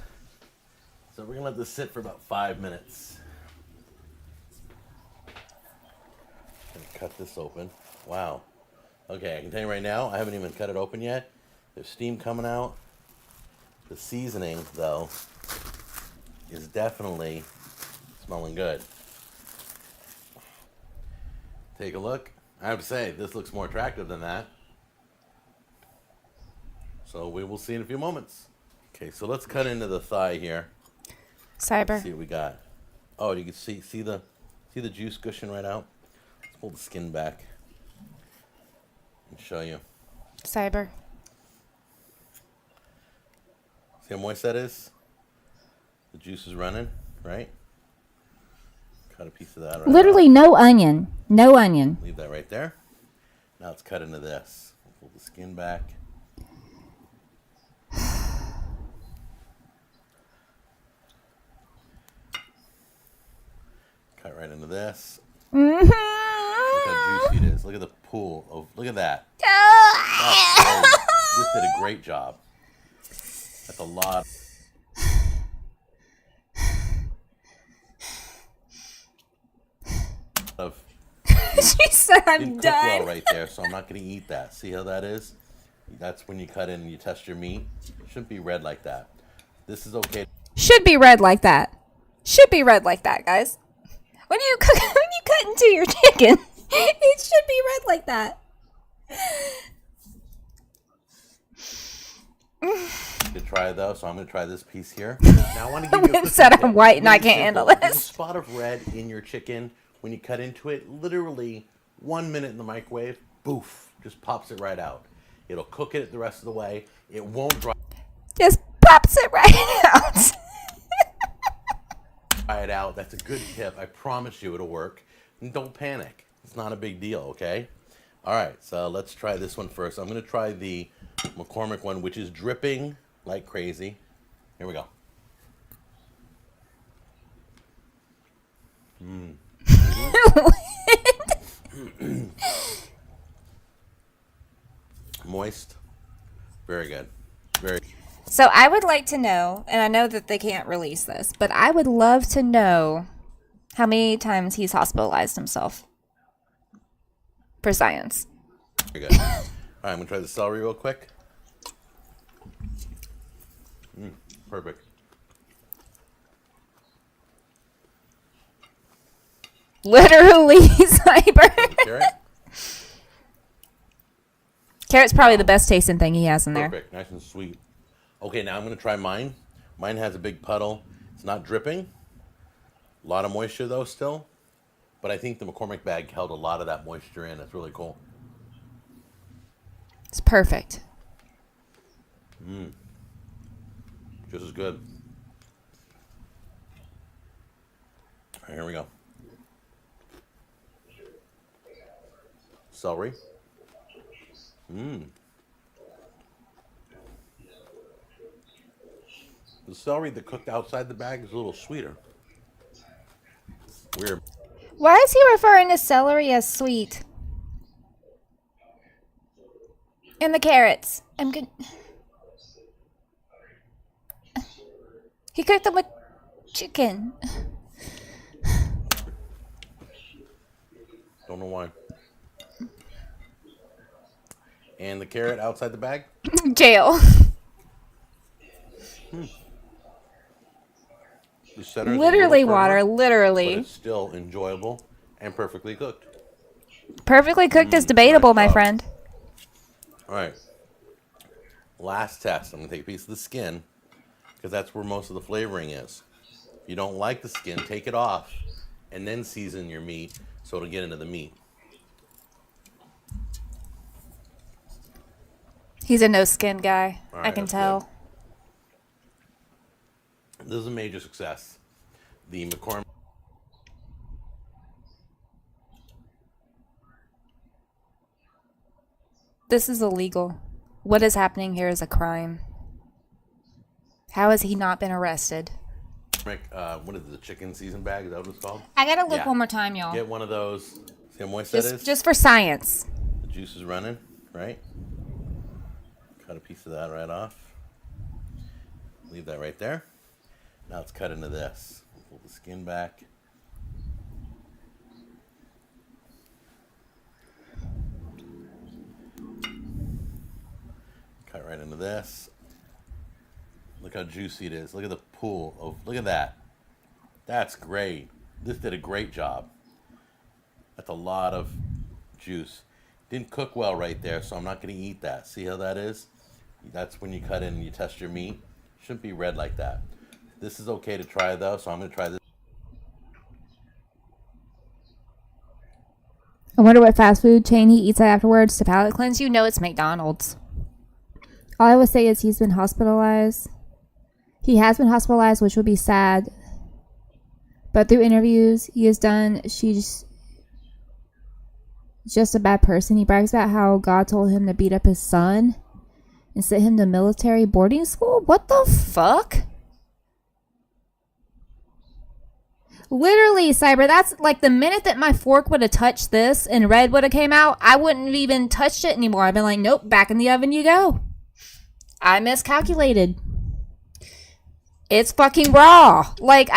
So we're going to let this sit for about 5 minutes. cut this open. Wow. Okay, I can tell you right now, I haven't even cut it open yet. There's steam coming out. The seasoning, though, is definitely smelling good. Take a look. I have to say, this looks more attractive than that. So we will see in a few moments. Okay, so let's cut into the thigh here. Cyber. See what we got. Oh, you can see the juice gushing right out. Let's pull the skin back and show you. Cyber. See how moist that is? The juice is running, right? Cut a piece of that right Literally no onion. No onion. Leave that right there. Now let's cut into this. Pull the skin back. Cut right into this. Look how juicy it is. Look at the pool of. Look at that. This did a great job. That's a lot. Of She said I'm didn't cook well done. right there, so I'm not going to eat that. See how that is? That's when you cut in and you test your meat. It shouldn't be red like that. This is okay. Should be red like that. Should be red like that, guys. When you cut into your chicken, it should be red like that. To try though, so I'm going to try this piece here. Now I want to give you a quick Instead I'm tip. white and I Really can't handle simple. There's a this. spot of red in your chicken when you cut into it. Literally 1 minute in the microwave, boof, just pops it right out. It'll cook it the rest of the way. It won't dry Just pops it right out. it out. That's a good tip. I promise you it'll work. And don't panic. It's not a big deal, okay? All right, so let's try this one first. I'm going to try the McCormick one, which is dripping like crazy. Here we go. Moist. Very good. Very. So I would like to know, and I know that they can't release this, but I would love to know how many times he's hospitalized himself for science. Very good. All right, I'm going to try the celery real quick. Perfect. Literally, cyber. Carrot. Carrot's probably the best tasting thing he has in there. Perfect. Nice and sweet. Okay, now I'm going to try mine. Mine has a big puddle. It's not dripping. A lot of moisture, though, still. But I think the McCormick bag held a lot of that moisture in. That's really cool. It's perfect. Just as good. All right, here we go. Celery. The celery that cooked outside the bag is a little sweeter. Weird. Why is he referring to celery as sweet? And the carrots. I'm good. He cooked them with chicken. Don't know why. And the carrot outside the bag? Jail. The center is a Literally little water. firmer, but Literally. it's still enjoyable and perfectly cooked. Perfectly cooked is debatable, my job. friend. All right. Last test. I'm going to take a piece of the skin because that's where most of the flavoring is. If you don't like the skin, take it off and then season your meat so it'll get into the meat. He's a no skin guy. All I right, can that's tell. This is a major success. The McCormick. This is illegal. What is happening here is a crime. How has he not been arrested? What is it, the chicken season bag? Is that what it's called? I gotta look Yeah. one more time, y'all. Get one of those. See how moist that is? Just for science. The juice is running, right? Cut a piece of that right off. Leave that right there. Now let's cut into this. Pull the skin back. right into this. Look how juicy it is. Look at the pool of, look at that. That's great. This did a great job. That's a lot of juice. Didn't cook well right there, so I'm not going to eat that. See how that is? That's when you cut in and you test your meat. Shouldn't be red like that. This is okay to try though, so I'm going to try this. I wonder what fast food chain he eats at afterwards to palate cleanse. You know it's McDonald's. All I would say is he's been hospitalized. He has been hospitalized, which would be sad. But through interviews he has done, she's just a bad person. He brags about how God told him to beat up his son and sent him to military boarding school. What the fuck? Literally, Cyber, that's like the minute that my fork would have touched this and red would have came out, I wouldn't have even touched it anymore. I'd been like, nope, back in the oven you go. I miscalculated. It's fucking raw. Like,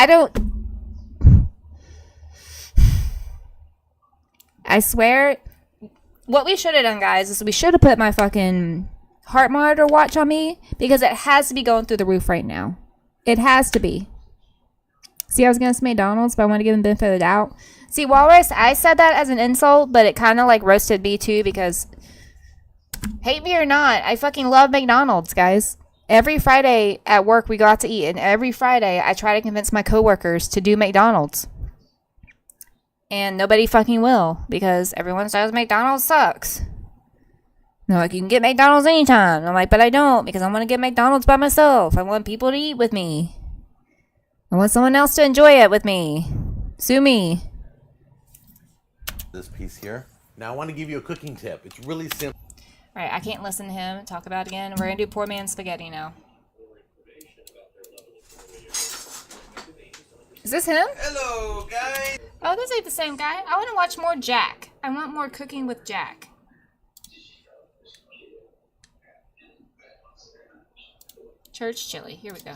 I swear, what we should have done, guys, is we should have put my fucking heart monitor watch on me because it has to be going through the roof right now. It has to be. See, I was going to say McDonald's, but I want to give them the benefit of the doubt. See, Walrus, I said that as an insult, but it kind of like roasted me too because, hate me or not, I fucking love McDonald's, guys. Every Friday at work we go out to eat, and every Friday I try to convince my coworkers to do McDonald's. And nobody fucking will because everyone says McDonald's sucks. They're like, you can get McDonald's anytime. I'm like, but I don't because I want to get McDonald's by myself. I want people to eat with me. I want someone else to enjoy it with me. Sue me. This piece here. Now I want to give you a cooking tip. It's really simple. All right, I can't listen to him talk about it again. We're going to do poor man's spaghetti now. Is this him? Hello, guys. Oh, this ain't the same guy. I want to watch more Jack. I want more cooking with Jack. Church chili. Here we go.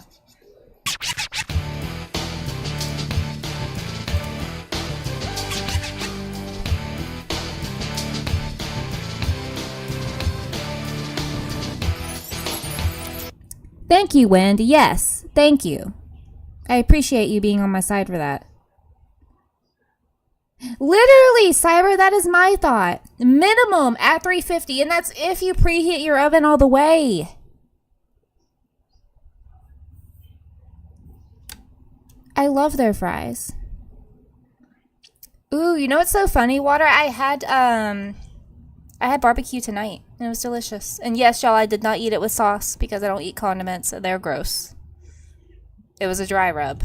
Thank you, Wendy. Yes, thank you. I appreciate you being on my side for that. Literally, Cyber, that is my thought. Minimum at 350, and that's if you preheat your oven all the way. I love their fries. Ooh, you know what's so funny, Water? I had barbecue tonight, and it was delicious. And yes, y'all, I did not eat it with sauce because I don't eat condiments, and they're gross. It was a dry rub,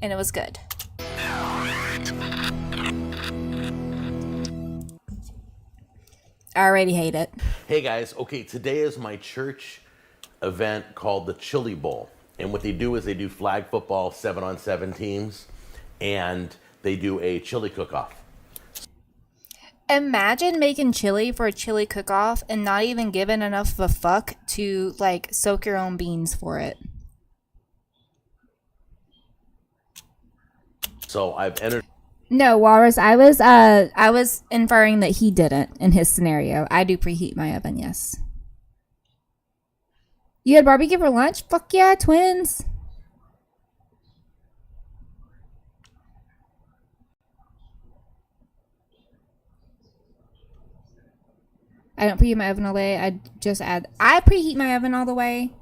and it was good. I already hate it. Hey guys, okay, today is my church event called the Chili Bowl. And what they do is they do flag football 7-on-7 teams, and they do a chili cook-off. Imagine making chili for a chili cook-off and not even giving enough of a fuck to, like, soak your own beans for it. So I've entered... No, Walrus, I was inferring that he didn't in his scenario. I do preheat my oven, yes. You had barbecue for lunch? Fuck yeah, twins. I don't preheat my oven all the way. I preheat my oven all the way.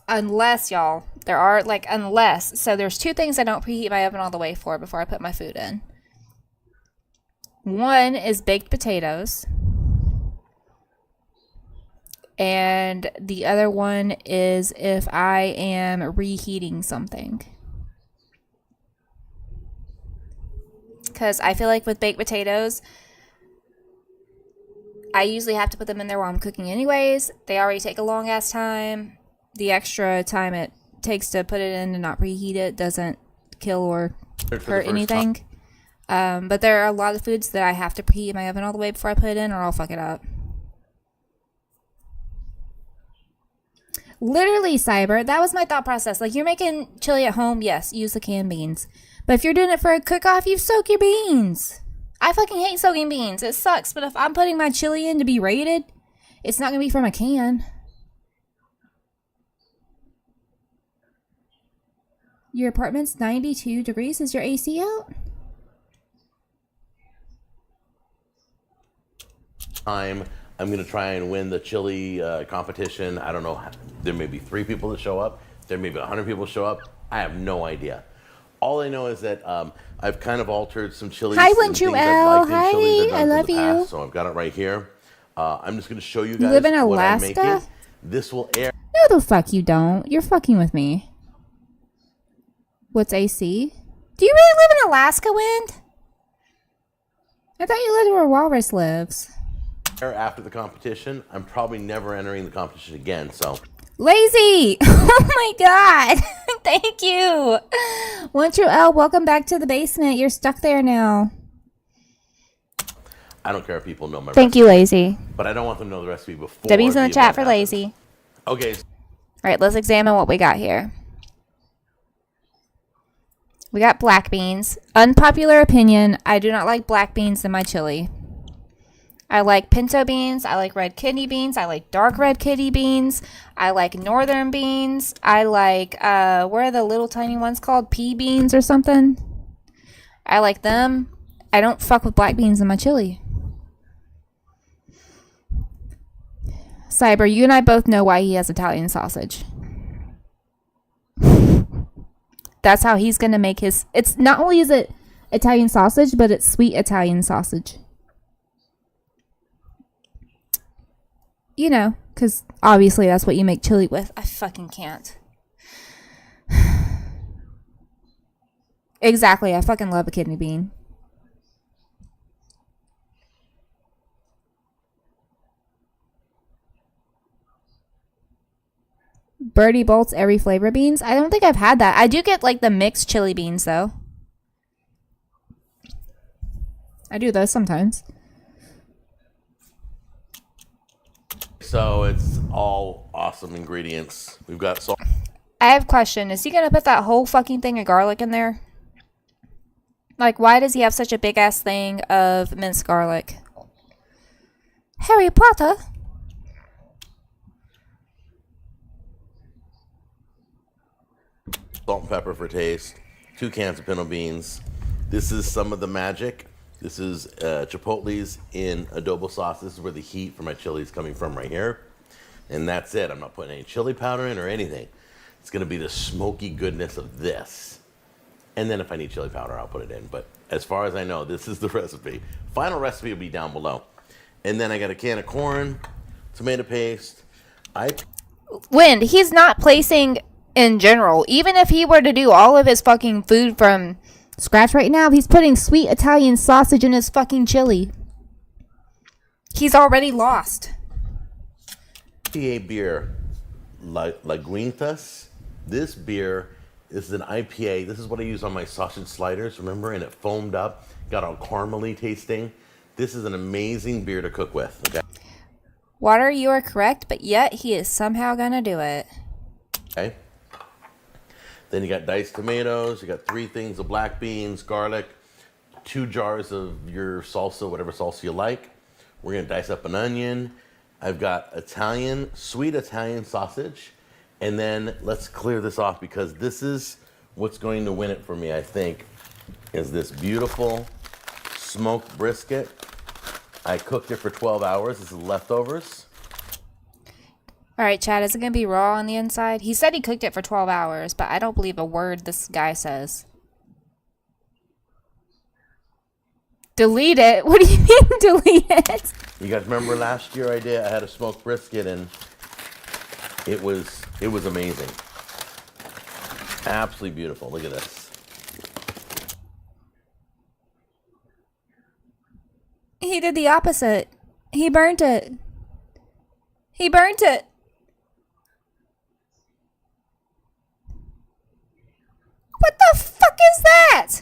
Unless, y'all, there are, like, unless. So there's two things I don't preheat my oven all the way for before I put my food in. One is baked potatoes. And the other one is if I am reheating something. Because I feel like with baked potatoes, I usually have to put them in there while I'm cooking anyways. They already take a long ass time. The extra time it takes to put it in and not preheat it doesn't kill or hurt anything. But there are a lot of foods that I have to preheat my oven all the way before I put it in or I'll fuck it up. Literally, Cyber, that was my thought process. Like, you're making chili at home, yes, use the canned beans. But if you're doing it for a cook-off, you soak your beans. I fucking hate soaking beans. It sucks. But if I'm putting my chili in to be rated, it's not going to be from a can. Your apartment's 92 degrees. Is your AC out? I'm going to try and win the chili competition. I don't know. There may be 3 people that show up. There may be 100 people show up. I have no idea. All I know is that I've kind of altered some chilies. Hi, and things I've liked in Hi, chilies I've done I from love the past, you. So I've got it right here. I'm just going to show you You guys live in what I'm Alaska? making. This will air. No, the fuck you don't. You're fucking with me. What's AC? Do you really live in Alaska, Wind? I thought you lived where Walrus lives. After the competition. I'm probably never entering the competition again. So Lazy! Oh my god! Thank you! One True L, welcome back to the basement. You're stuck there now. I don't care if people know my Thank recipe, you, Lazy. but I don't want them to know the recipe before. W's in the chat event for happens. Lazy. Okay. Alright, let's examine what we got here. We got black beans. Unpopular opinion, I do not like black beans in my chili. I like pinto beans. I like red kidney beans. I like dark red kidney beans. I like northern beans. I like, what are the little tiny ones called? Pea beans or something? I like them. I don't fuck with black beans in my chili. Cyber, you and I both know why he has Italian sausage. That's how he's going to make his... It's not only is it Italian sausage, but it's sweet Italian sausage. You know, because obviously that's what you make chili with. I fucking can't. Exactly, I fucking love a kidney bean. Birdie Bolt's every flavor beans? I don't think I've had that. I do get like the mixed chili beans though. I do those sometimes. So it's all awesome ingredients. We've got salt. I have a question. Is he going to put that whole fucking thing of garlic in there? Like, why does he have such a big ass thing of minced garlic? Harry Potter? Salt and pepper for taste. 2 cans of pinto beans. This is some of the magic. This is Chipotle's in adobo sauce. This is where the heat for my chili is coming from right here. And that's it. I'm not putting any chili powder in or anything. It's going to be the smoky goodness of this. And then if I need chili powder, I'll put it in. But as far as I know, this is the recipe. Final recipe will be down below. And then I got a can of corn, tomato paste. Wind, he's not placing in general. Even if he were to do all of his fucking food from scratch right now, he's putting sweet Italian sausage in his fucking chili. He's already lost. IPA beer, Laguintas. This beer is an IPA. This is what I use on my sausage sliders, remember? And it foamed up, got all caramely tasting. This is an amazing beer to cook with. Okay. Water, you are correct, but yet he is somehow gonna do it. Okay. Then you got diced tomatoes. You got 3 things of black beans, garlic, 2 jars of your salsa, whatever salsa you like. We're gonna dice up an onion. I've got sweet Italian sausage. And then let's clear this off because this is what's going to win it for me, I think, is this beautiful smoked brisket. I cooked it for 12 hours. This is leftovers. All right, Chad, is it going to be raw on the inside? He said he cooked it for 12 hours, but I don't believe a word this guy says. Delete it? What do you mean delete it? You guys remember last year I had a smoked brisket and it was amazing. Absolutely beautiful. Look at this. He did the opposite. He burnt it. He burnt it. What the fuck is that?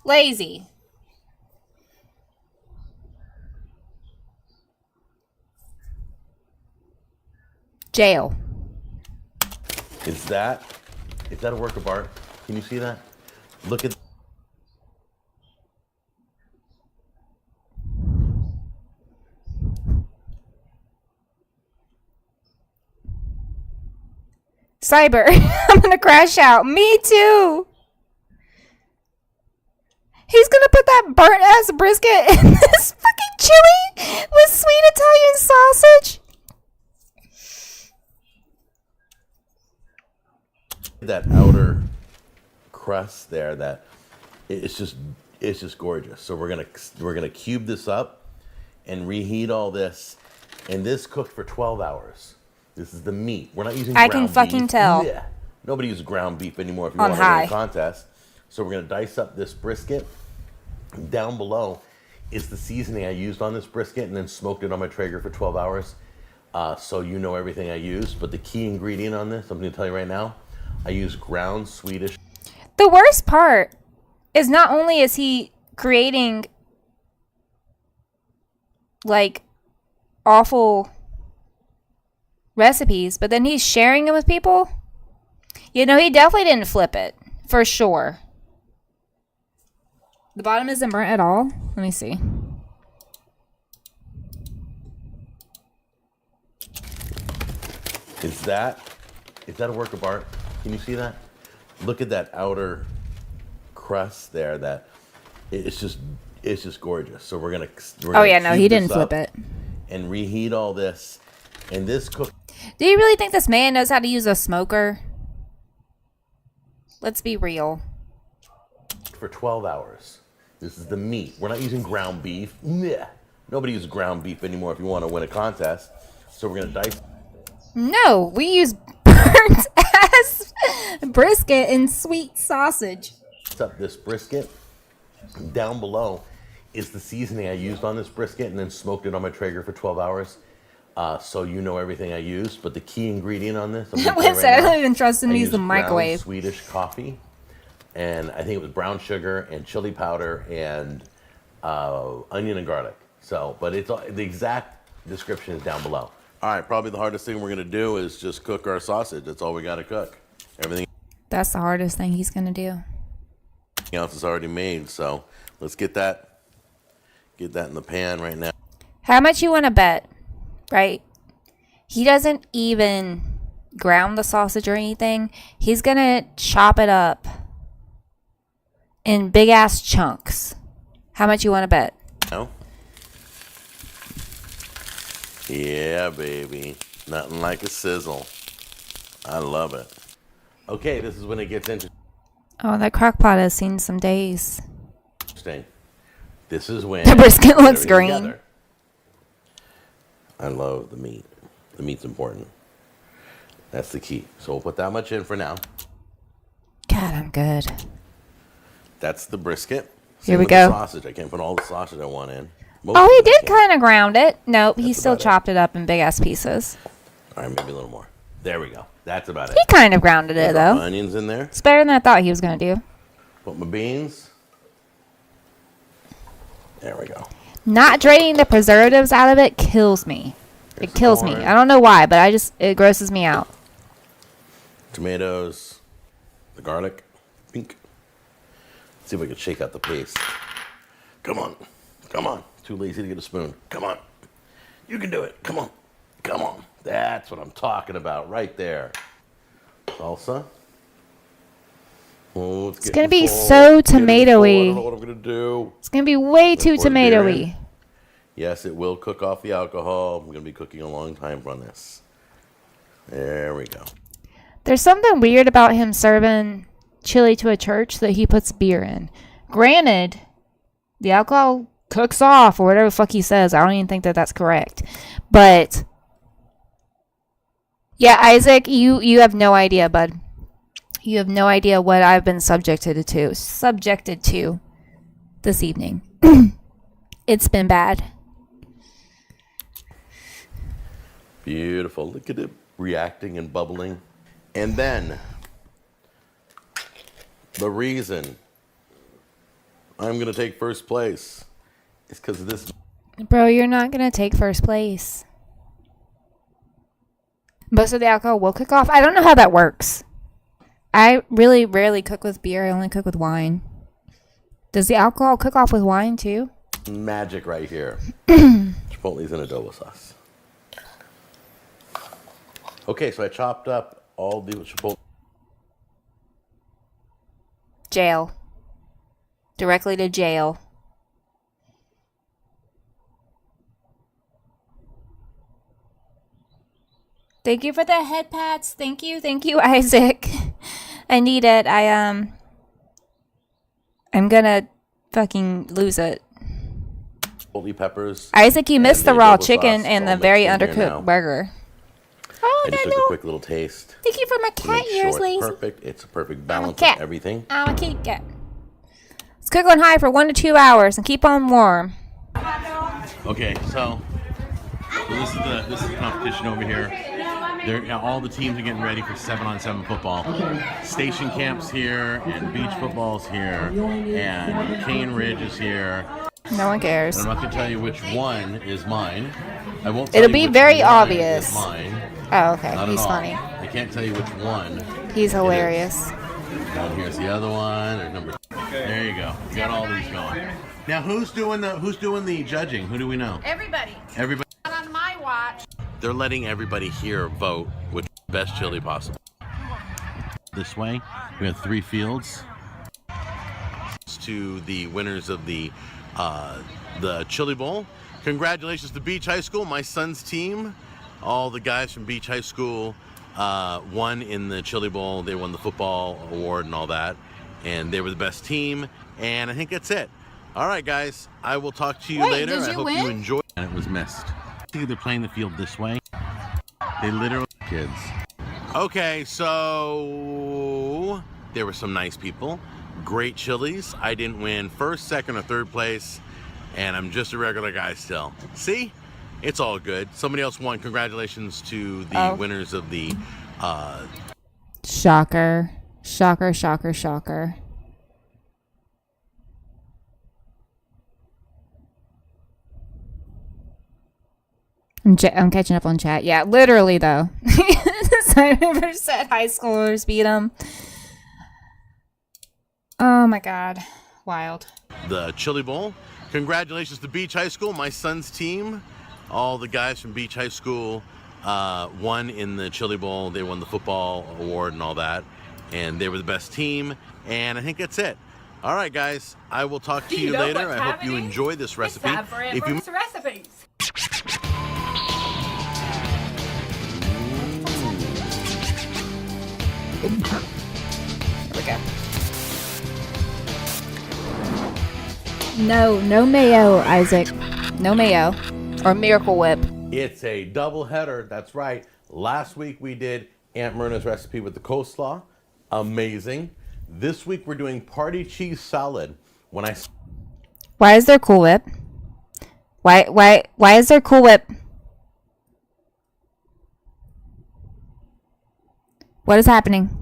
Lazy. Jail. Is that a work of art? Can you see that? Look at Cyber, I'm gonna crash out. Me too. He's gonna put that burnt ass brisket in this fucking chili with sweet Italian sausage. That outer crust there, that it's just gorgeous. So we're gonna cube this up and reheat all this, and this cooked for 12 hours. This is the meat. We're not using. I can fucking beef. tell. Yeah, nobody uses ground beef anymore if you On want to win high. a contest. So we're gonna dice up this brisket. Down below is the seasoning I used on this brisket, and then smoked it on my Traeger for 12 hours. So you know everything I used. But the key ingredient on this, I'm gonna tell you right now, I use ground Swedish. The worst part is not only is he creating like awful recipes, but then he's sharing them with people. You know, he definitely didn't flip it, for sure. The bottom isn't burnt at all. Let me see. Is that a work of art? Can you see that? Look at that outer crust there. That it's just gorgeous. So we're gonna Oh yeah, no, he cube didn't this flip up it. and reheat all this. And this cook Do you really think this man knows how to use a smoker? Let's be real. for 12 hours. This is the meat. We're not using ground beef. Yeah. Nobody uses ground beef anymore if you want to win a contest. So we're gonna dice No, we use burnt ass brisket and sweet sausage. up this brisket. Down below is the seasoning I used on this brisket, and then smoked it on my Traeger for 12 hours. So you know everything I used. But the key ingredient on this, I'm gonna tell you Winston, I right now, don't even trust him to I use the used microwave. ground Swedish coffee, and I think it was brown sugar and chili powder and onion and garlic. So, but it's all, the exact description is down below. All right, probably the hardest thing we're gonna do is just cook our sausage. That's all we gotta cook. Everything That's the hardest thing he's gonna do. else is already made. So let's get that in the pan right now. How much you want to bet, right? He doesn't even ground the sausage or anything. He's gonna chop it up in big ass chunks. How much you want to bet? No? Yeah, baby. Nothing like a sizzle. I love it. Okay, this is when it gets Oh, that crock pot has seen some days. interesting. This is when The brisket we put looks everything green. together. I love the meat. The meat's important. That's the key. So we'll put that much in for now. God, I'm good. That's the brisket. Here we with go. The sausage. I can't put all the sausage I want in. Most Oh, of he it I did can. kind of ground it. Nope, he That's still about it. chopped it up in big ass pieces. All right, maybe a little more. There we go. That's about it. He kind of grounded it Drop my though. onions in there. It's better than I thought he was gonna do. Put my beans. There we go. Not draining the preservatives out of it kills me. Here's It the kills me. corn. I don't know why, but it grosses me out. Tomatoes. The garlic. Pink. See if we can shake out the paste. Come on. Come on. Too lazy to get a spoon. Come on. You can do it. Come on. Come on. That's what I'm talking about right there. Salsa. Oh, it's gonna getting be full. so It's getting full. I tomatoey. don't know what I'm going to do. It's gonna be way too pour the beer in. tomatoey. Yes, it will cook off the alcohol. We're going to be cooking a long time on this. There we go. There's something weird about him serving chili to a church that he puts beer in. Granted, the alcohol cooks off or whatever the fuck he says. I don't even think that that's correct. But yeah, Isaac, you have no idea, bud. You have no idea what I've been subjected to this evening. It's been bad. Beautiful. Look at it reacting and bubbling. And then, the reason I'm going to take first place is because of this. Bro, you're not going to take first place. Most of the alcohol will cook off. I don't know how that works. I really rarely cook with beer. I only cook with wine. Does the alcohol cook off with wine too? Magic right here. Chipotle's in adobo sauce. Okay, so I chopped up all the Chipotle. Jail. Directly to jail. Thank you for the head pats. Thank you, Isaac. I need it. I'm gonna fucking lose it. Chipotle peppers. Isaac, you missed the the raw adobo chicken sauce and all the very mixed in here now. undercooked burger. Oh, I just took a quick little taste. Thank you for my to cat make ears, sure it's ladies. perfect. It's a perfect balance cat. of everything. I'm a kitty cat. Let's cook on high for 1 to 2 hours and keep on warm. Okay, so this is the competition over here. All the teams are getting ready for 7-on-7 football. Station Camp's here, and beach football's here, and Cane Ridge is here. No one cares. And I'm not gonna tell you which one is mine. I won't. It'll be very obvious. Is mine. Oh, okay. Not He's at all. funny. I can't tell you which one. He's hilarious. And here's the other one. There's number. There you go. You got all these going. Now who's doing the judging? Who do we know? Everybody. Everybody. Not on my watch. They're letting everybody here vote which best chili possible. This way, we have 3 fields. To the winners of the Chili Bowl. Congratulations to Beach High School, my son's team. All the guys from Beach High School won in the Chili Bowl. They won the football award and all that. And they were the best team. And I think that's it. All right, guys. I will talk to you later. I hope you enjoy. And it was missed. I think they're playing the field this way. They literally kids. Okay, so there were some nice people. Great chilies. I didn't win first, second, or third place. And I'm just a regular guy still. See? It's all good. Somebody else won. Congratulations to the winners of the Shocker. Shocker, shocker, shocker. I'm catching up on chat. Yeah, literally, though. Cyber said high schoolers beat them. Oh, my God. Wild. The Chili Bowl. Congratulations to Beach High School, my son's team. All the guys from Beach High School won in the Chili Bowl. They won the football award and all that. And they were the best team. And I think that's it. All right, guys. I will talk to you later. I hope you enjoy this recipe. If you recipes. Here we go. No mayo, Isaac. No mayo. Or Miracle Whip. It's a double header. That's right. Last week we did Aunt Myrna's recipe with the coleslaw. Amazing. This week we're doing party cheese salad. Why is there Cool Whip? Why is there Cool Whip? What is happening?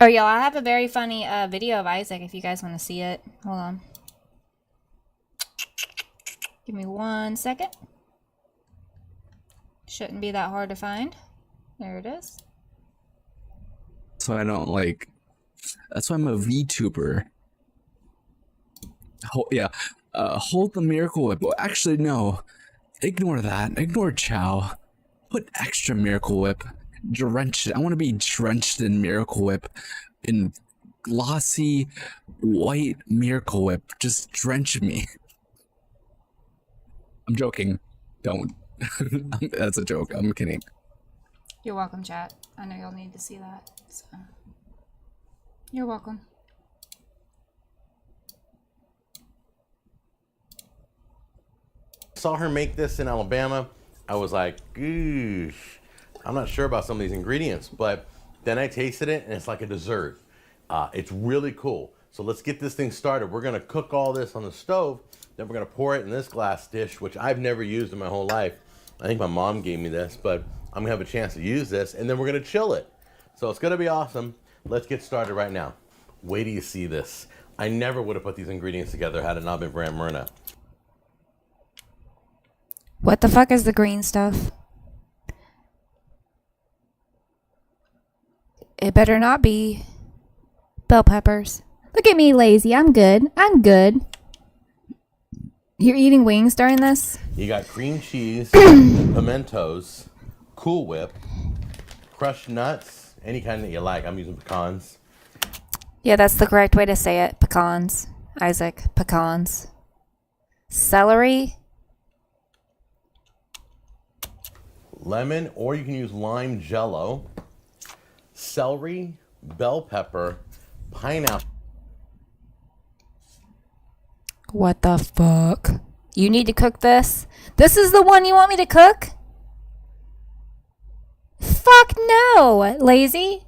Oh, y'all, I have a very funny video of Isaac if you guys want to see it. Hold on. Give me 1 second. Shouldn't be that hard to find. There it is. So I don't like. That's why I'm a VTuber. Hold the Miracle Whip. Well, actually, no. Ignore that. Ignore Chow. Put extra Miracle Whip. Drench it. I want to be drenched in Miracle Whip. In glossy white Miracle Whip. Just drench me. I'm joking. Don't. That's a joke. I'm kidding. You're welcome, chat. I know y'all need to see that. So. You're welcome. Saw her make this in Alabama. I was like, goosh. I'm not sure about some of these ingredients, but then I tasted it and it's like a dessert. It's really cool. So let's get this thing started. We're gonna cook all this on the stove. Then we're gonna pour it in this glass dish, which I've never used in my whole life. I think my mom gave me this, but I'm gonna have a chance to use this, and then we're gonna chill it. So it's gonna be awesome. Let's get started right now. Wait till you see this. I never would have put these ingredients together had it not been for Aunt Myrna. What the fuck is the green stuff? It better not be bell peppers. Look at me, lazy. I'm good. I'm good. You're eating wings during this? You got cream cheese, pimentos, Cool Whip, crushed nuts, any kind that you like. I'm using pecans. Yeah, that's the correct way to say it. Pecans. Isaac, pecans. Celery. Lemon, or you can use lime jello. Celery, bell pepper, pineapple. What the fuck? You need to cook this? This is the one you want me to cook? Fuck no, lazy.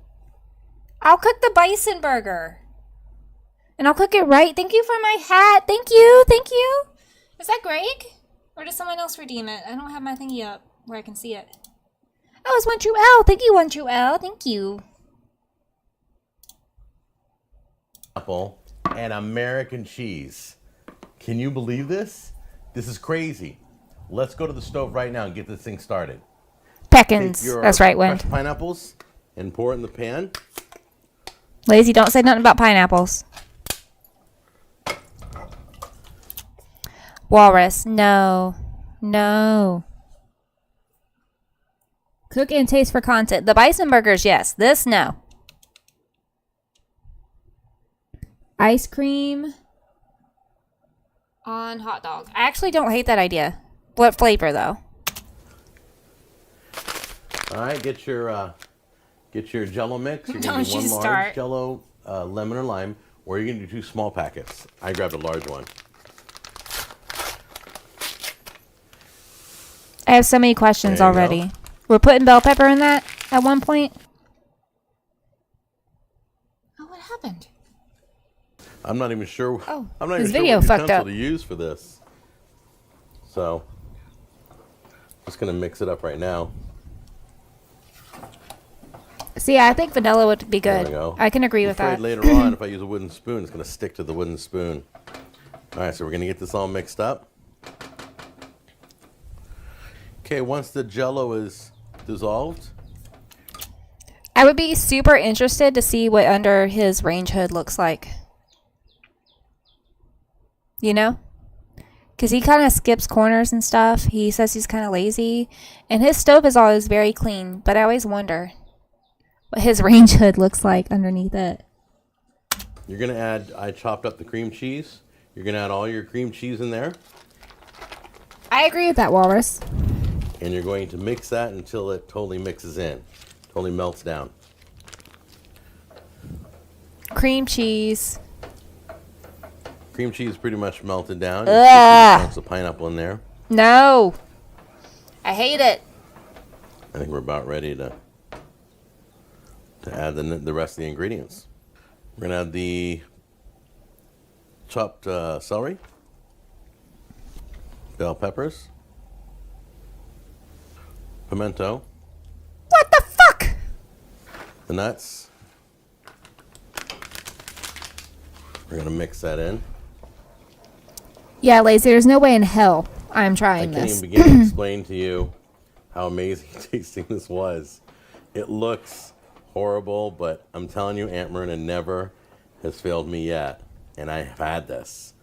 I'll cook the bison burger. And I'll cook it right. Thank you for my hat. Thank you. Thank you. Is that Greg? Or did someone else redeem it? I don't have my thingy up where I can see it. Oh, it's 1True Thank you, 1True Thank you. Apple and American cheese. Can you believe this? This is crazy. Let's go to the stove right now and get this thing started. Peckins. Take your That's right, Wind. crushed pineapples and pour it in the pan. Lazy, don't say nothing about pineapples. Walrus, no. No. Cook and taste for content. The bison burgers, yes. This, no. Ice cream on hot dog. I actually don't hate that idea. What flavor, though? All right, get your Jello mix. You're Don't gonna do you one large start. Jello, lemon or lime, or you're gonna do 2 small packets. I grabbed a large one. I have so many questions There you already. go. We're putting bell pepper in that at one point. Oh, what happened? I'm not even sure. Oh, I'm not his even video sure what fucked utensil up. to use for this. So, just gonna mix it up right now. See, I think vanilla would be There good. we go. I can agree I'm with afraid that. later on, if I use a wooden spoon, it's gonna stick to the wooden spoon. All right, so we're gonna get this all mixed up. Okay, once the Jello is dissolved, I would be super interested to see what under his range hood looks like. You know? Because he kind of skips corners and stuff. He says he's kind of lazy. And his stove is always very clean. But I always wonder what his range hood looks like underneath it. you're gonna add. I chopped up the cream cheese. You're gonna add all your cream cheese in there, I agree with that, Walrus. and you're going to mix that until it totally mixes in, totally melts down. Cream cheese. Cream cheese pretty much melted down. You Ugh. put some chunks of pineapple in there. No. I hate it. I think we're about ready to add the rest of the ingredients. We're gonna add the chopped celery, bell peppers, pimento, What the fuck? the nuts. We're gonna mix that in. Yeah, Lazy, there's no way in hell I'm I trying can't this. even begin to explain to you how amazing tasting this was. It looks horrible, but I'm telling you, Aunt Myrna never has failed me yet, and I have had this.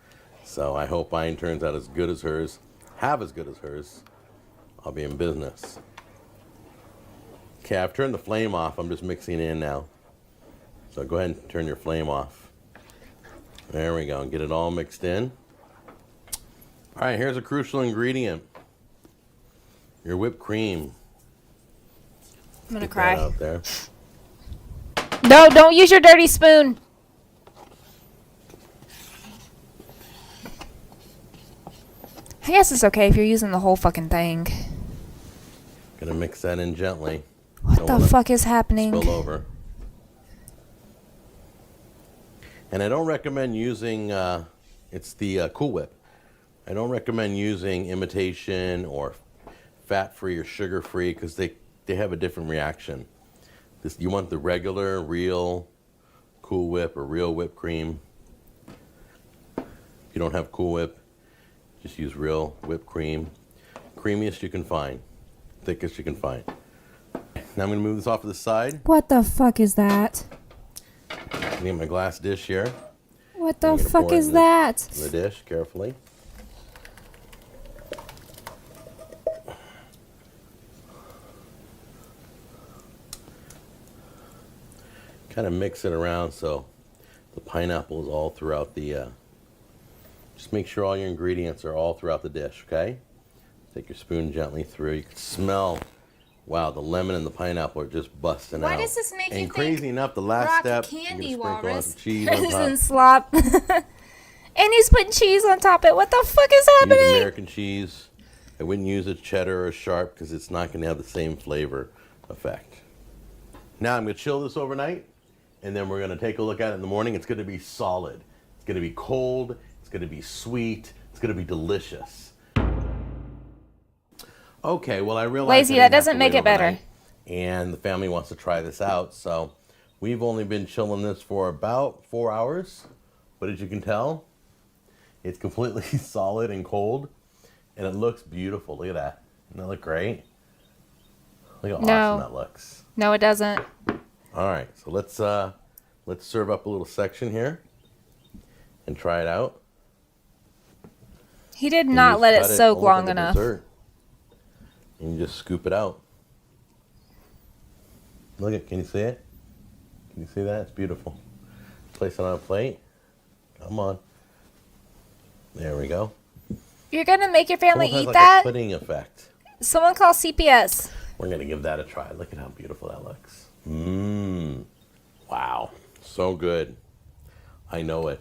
So I hope mine turns out as good as hers, as good as hers. I'll be in business. Okay, I've turned the flame off. I'm just mixing it in now. So go ahead and turn your flame off. There we go. Get it all mixed in. All right, here's a crucial ingredient. Your whipped cream. I'm gonna Get that cry. out there. No, don't use your dirty spoon. I guess it's okay if you're using the whole fucking thing. Gonna mix that in gently. What Don't the wanna fuck is happening? Spill over. And I don't recommend using, it's the Cool Whip. I don't recommend using imitation or fat-free or sugar-free because they have a different reaction. You want the regular, real Cool Whip or real whipped cream. If you don't have Cool Whip, just use real whipped cream. Creamiest you can find, thickest you can find. Now I'm going to move this off to the side. What the fuck is that? I get my glass dish here. What I'm the gonna fuck pour it is in that? The dish, carefully. kind of mix it around so the pineapple is all throughout the, just make sure all your ingredients are all throughout the dish, okay? Take your spoon gently through. You can smell, wow, the lemon and the pineapple are just busting out. Why does this make you And think crazy enough, the last rock step, candy, you're gonna sprinkle on Walrus? some cheese on This top. is slop. And he's putting cheese on top of it. What the fuck is Use happening? American cheese. I wouldn't use a cheddar or sharp because it's not going to have the same flavor effect. Now I'm going to chill this overnight, and then we're going to take a look at it in the morning. It's going to be solid. It's going to be cold. It's going to be sweet. It's going to be delicious. Okay, well, I realize Lazy, that doesn't make it better. And the family wants to try this out, so we've only been chilling this for about 4 hours. But as you can tell, it's completely solid and cold, and it looks beautiful. Look at that. Doesn't that look great? Look how awesome that looks. No, it doesn't. All right, so let's serve up a little section here and try it out. He did And not just let it cut soak almost long like a enough. dessert. And you just scoop it out. Look at, can you see it? Can you see that? It's beautiful. Place it on a plate. Come on. There we go. You're gonna make your family Almost has eat like that? a pudding effect. Someone call CPS. We're gonna give that a try. Look at how beautiful that looks. Mmm. Wow. So good. I know it.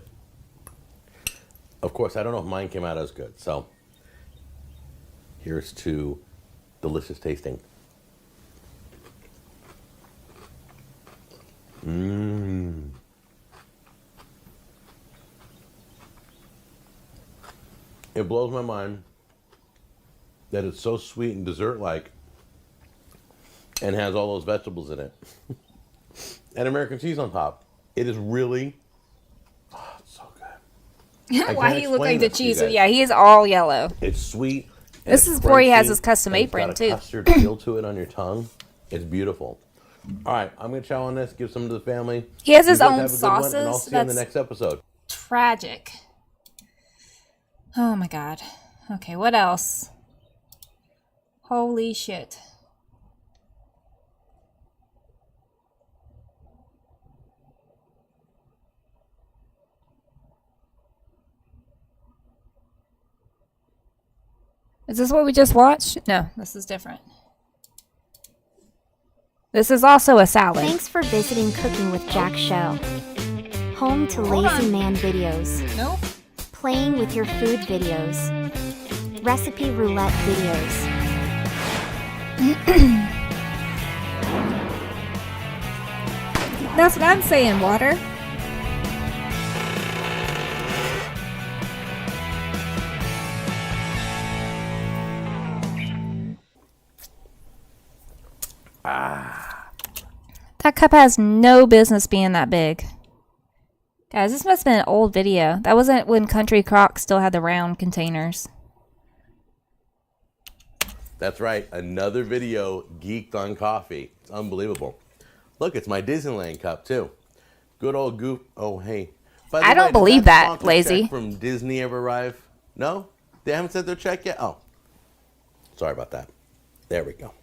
Of course, I don't know if mine came out as good. So here's to delicious tasting. Mmm. It blows my mind that it's so sweet and dessert-like and has all those vegetables in it. And American cheese on top. It is really, oh, it's so good. Why can't he look explain like the this to you cheese? guys. Yeah, he is all yellow. It's sweet. and This it's is before he has crunchy, his custom and apron, it's got too. a custard feel to it on your tongue. It's beautiful. All right, I'm going to chow on this, give some to the family. He has his You guys own have a good one, and I'll sauces. see you in the That's next episode. tragic. Oh my god. Okay, what else? Holy shit. Is this what we just watched? No, this is different. This is also a salad. Thanks for visiting Cooking with Jack Show. Home to Lazy Man videos, Nope. playing with your food videos, recipe roulette videos. That's what I'm saying, water. That cup has no business being that big. Guys, this must have been an old video. That wasn't when Country Crock still had the round containers. That's right, another video geeked on coffee. It's unbelievable. Look, it's my Disneyland cup too. Good old Goop. Oh, hey. By the I don't did believe that, sponsor Lazy. check from Disney ever arrive? No? They haven't sent their check yet? Oh. Sorry about that. There we go.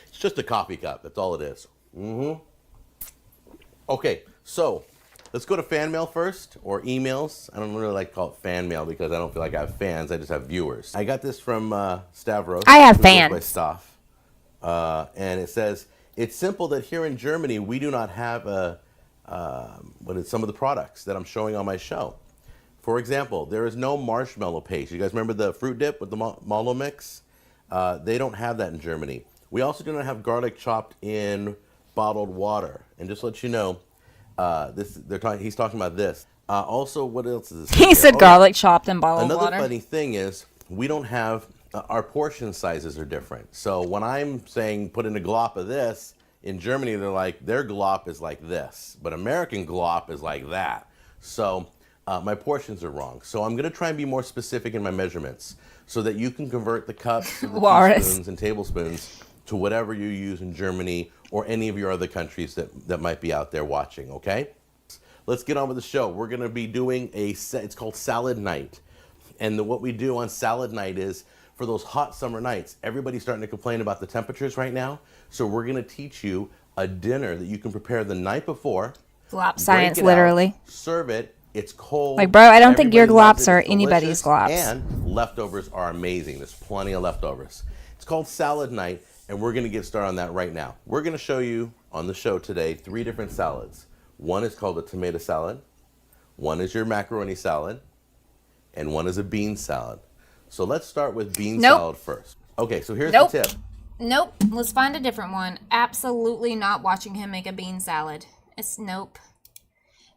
It's just a coffee cup. That's all it is. Mm-hmm. Okay, so let's go to fan mail first, or emails. I don't really like to call it fan mail because I don't feel like I have fans. I just have viewers. I got this from Stavros. I have who goes by fans. Staff. And it says, it's simple that here in Germany, we do not have some of the products that I'm showing on my show. For example, there is no marshmallow paste. You guys remember the fruit dip with the mallow mix? They don't have that in Germany. We also do not have garlic chopped in bottled water. And just to let you know, he's talking about this. Also, what else is this? He said garlic chopped in bottled Another water. funny thing is we don't have our portion sizes are different. So when I'm saying put in a glop of this, in Germany they're like their glop is like this, but American glop is like that. So my portions are wrong. So I'm going to try and be more specific in my measurements so that you can convert the cups, and the Walrus. teaspoons, and tablespoons to whatever you use in Germany or any of your other countries that might be out there watching. Okay. Let's get on with the show. We're going to be doing it's called Salad Night. And what we do on Salad Night is, for those hot summer nights, everybody's starting to complain about the temperatures right now. So we're going to teach you a dinner that you can prepare the night before Glop break science, it out, literally. serve it. It's cold. Like, bro, I don't think your Everybody loves glops it. are It's anybody's delicious, glops. And leftovers are amazing. There's plenty of leftovers. It's called Salad Night, and we're going to get started on that right now. We're going to show you on the show today 3 different salads. One is called a tomato salad. One is your macaroni salad. And one is a bean salad. So let's start with bean salad first. Okay, so here's the tip. Nope. Let's find a different one. Absolutely not watching him make a bean salad. It's nope.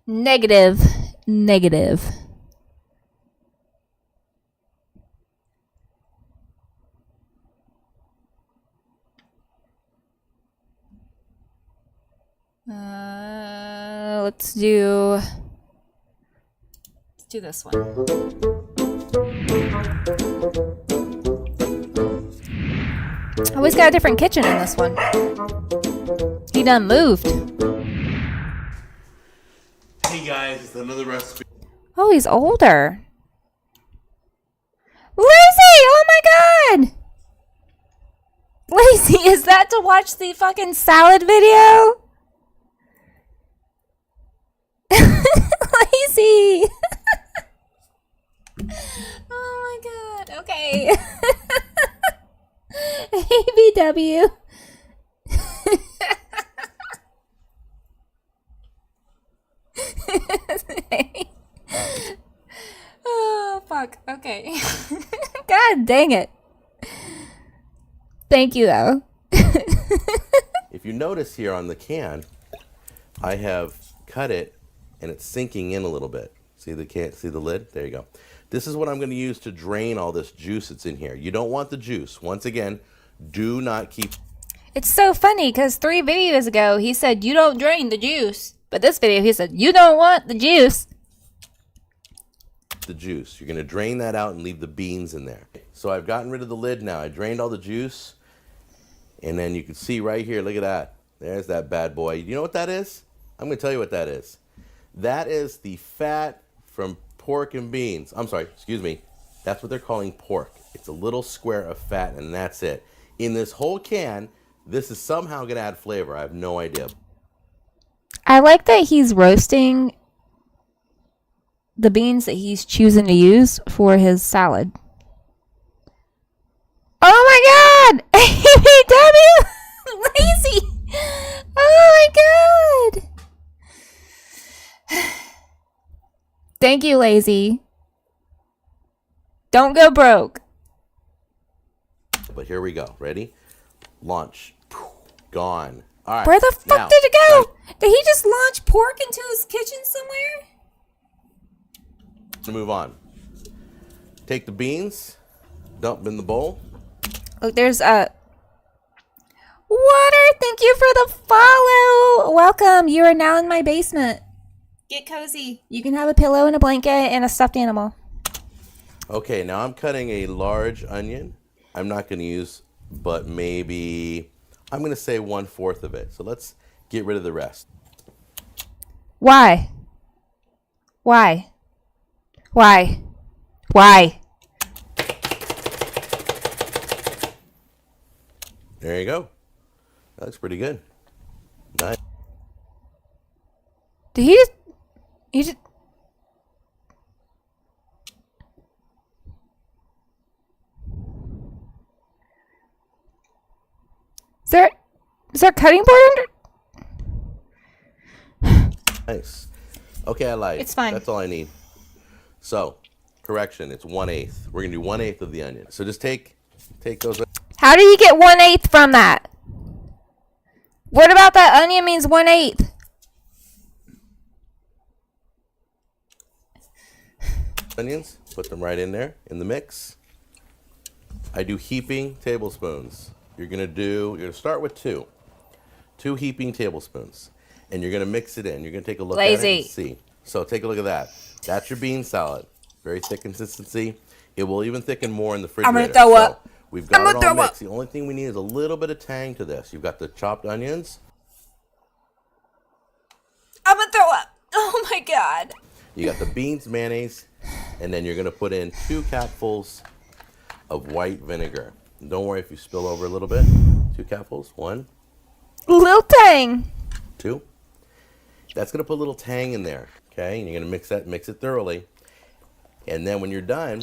Negative. Negative. Let's do this one. Always got a different kitchen in this one. He done moved. Hey guys, it's another recipe. Oh, he's older. Lacey! Oh my god! Lacey, is that to watch the fucking salad video? Lacey! Oh my god, okay. ABW. Oh, fuck. Okay. God dang it. Thank you, though. If you notice here on the can, I have cut it and it's sinking in a little bit. See the can? See the lid? There you go. This is what I'm going to use to drain all this juice that's in here. You don't want the juice. Once again, do not keep It's so funny because 3 videos ago he said you don't drain the juice. But this video he said you don't want the juice. the juice. You're going to drain that out and leave the beans in there. So I've gotten rid of the lid now. I drained all the juice. And then you can see right here, look at that. There's that bad boy. You know what that is? I'm going to tell you what that is. That is the fat from pork and beans. I'm sorry, excuse me. That's what they're calling pork. It's a little square of fat, and that's it. In this whole can, this is somehow going to add flavor. I have no idea. I like that he's roasting the beans that he's choosing to use for his salad. Oh my god! ABW! Lazy! Oh my god! Thank you, Lazy. Don't go broke. But here we go. Ready? Launch. Gone. All right. Where the fuck now, did it go? Did he just launch pork into his kitchen somewhere? To move on. Take the beans, dump them in the bowl. Look, there's a water. Thank you for the follow. Welcome. You are now in my basement. Get cozy. You can have a pillow and a blanket and a stuffed animal. Okay, now I'm cutting a large onion. I'm not going to use, but maybe, I'm going to say 1/4 of it. So let's get rid of the rest. Why? Why? Why? Why? There you go. That looks pretty good. Nice. Did he just... He just... Is there a cutting board under? Nice. Okay, I lied. It's fine. That's all I need. So, correction, it's 1/8. We're going to do 1/8 of the onion. So just take those. How do you get 1/8 from that? What about that onion means 1/8? Onions, put them right in there in the mix. I do heaping tablespoons. You're going to start with 2 heaping tablespoons, and you're going to mix it in. You're going to take a look at it and see. So take a look at that. That's your bean salad. Very thick consistency. It will even thicken more in the refrigerator. I'm gonna throw up. We've got I'm it gonna all throw mixed. The only thing we need is a little bit of tang to this. You've got the chopped onions. I'm gonna throw up. Oh my god. You got the beans, mayonnaise, and then you're going to put in 2 capfuls of white vinegar. Don't worry if you spill over a little bit. 2 capfuls. 1, Lil Tang. 2. That's gonna put a little tang in there, okay? And you're gonna mix it thoroughly. And then when you're done,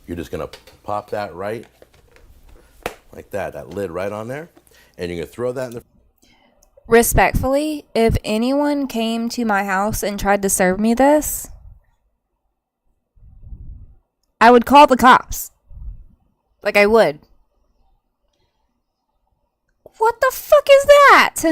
you're just gonna pop that right like that lid right on there. And you're gonna throw that in the Respectfully, if anyone came to my house and tried to serve me this, I would call the cops. Like, I would. What the fuck is that?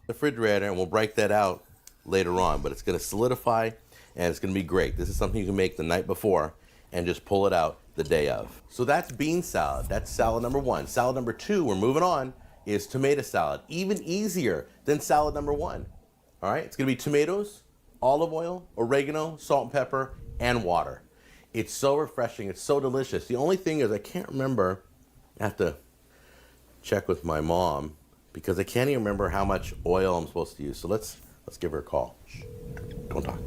refrigerator, and we'll break that out later on. But it's gonna solidify, and it's gonna be great. This is something you can make the night before and just pull it out the day of. So that's bean salad. That's salad number 1. Salad number 2, we're moving on, is tomato salad. Even easier than salad number 1. All right, it's gonna be tomatoes, olive oil, oregano, salt and pepper, and water. It's so refreshing, it's so delicious. The only thing is I can't remember, I have to check with my mom because I can't even remember how much oil I'm supposed to use. So let's give her a call. Shh, don't talk.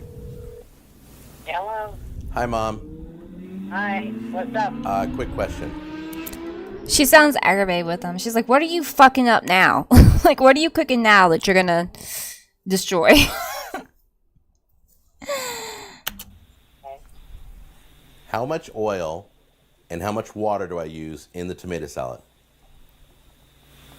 Hello. Hi, Mom. Hi. What's up? Quick question. She sounds aggravated with them. She's like, what are you fucking up now? Like, what are you cooking now that you're gonna destroy? How much oil and how much water do I use in the tomato salad?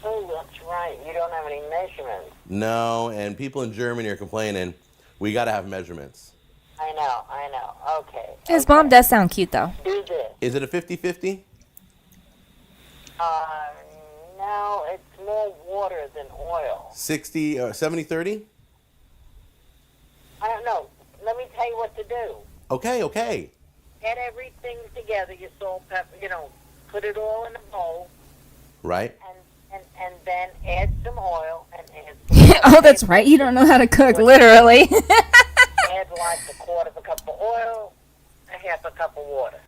Oh, that's right. You don't have any measurements. No, and people in Germany are complaining. We got to have measurements. I know. Okay. His mom does sound cute, though. Do this. Is it a 50-50? No, it's more water than oil. 60 or 70-30? I don't know. Let me tell you what to do. Okay. Get everything together, your salt, pepper, put it all in a bowl, Right? and then add some oil and add some Oh, that's right. You don't know how to cook, literally. add like a quarter of a cup of oil, a half a cup of water.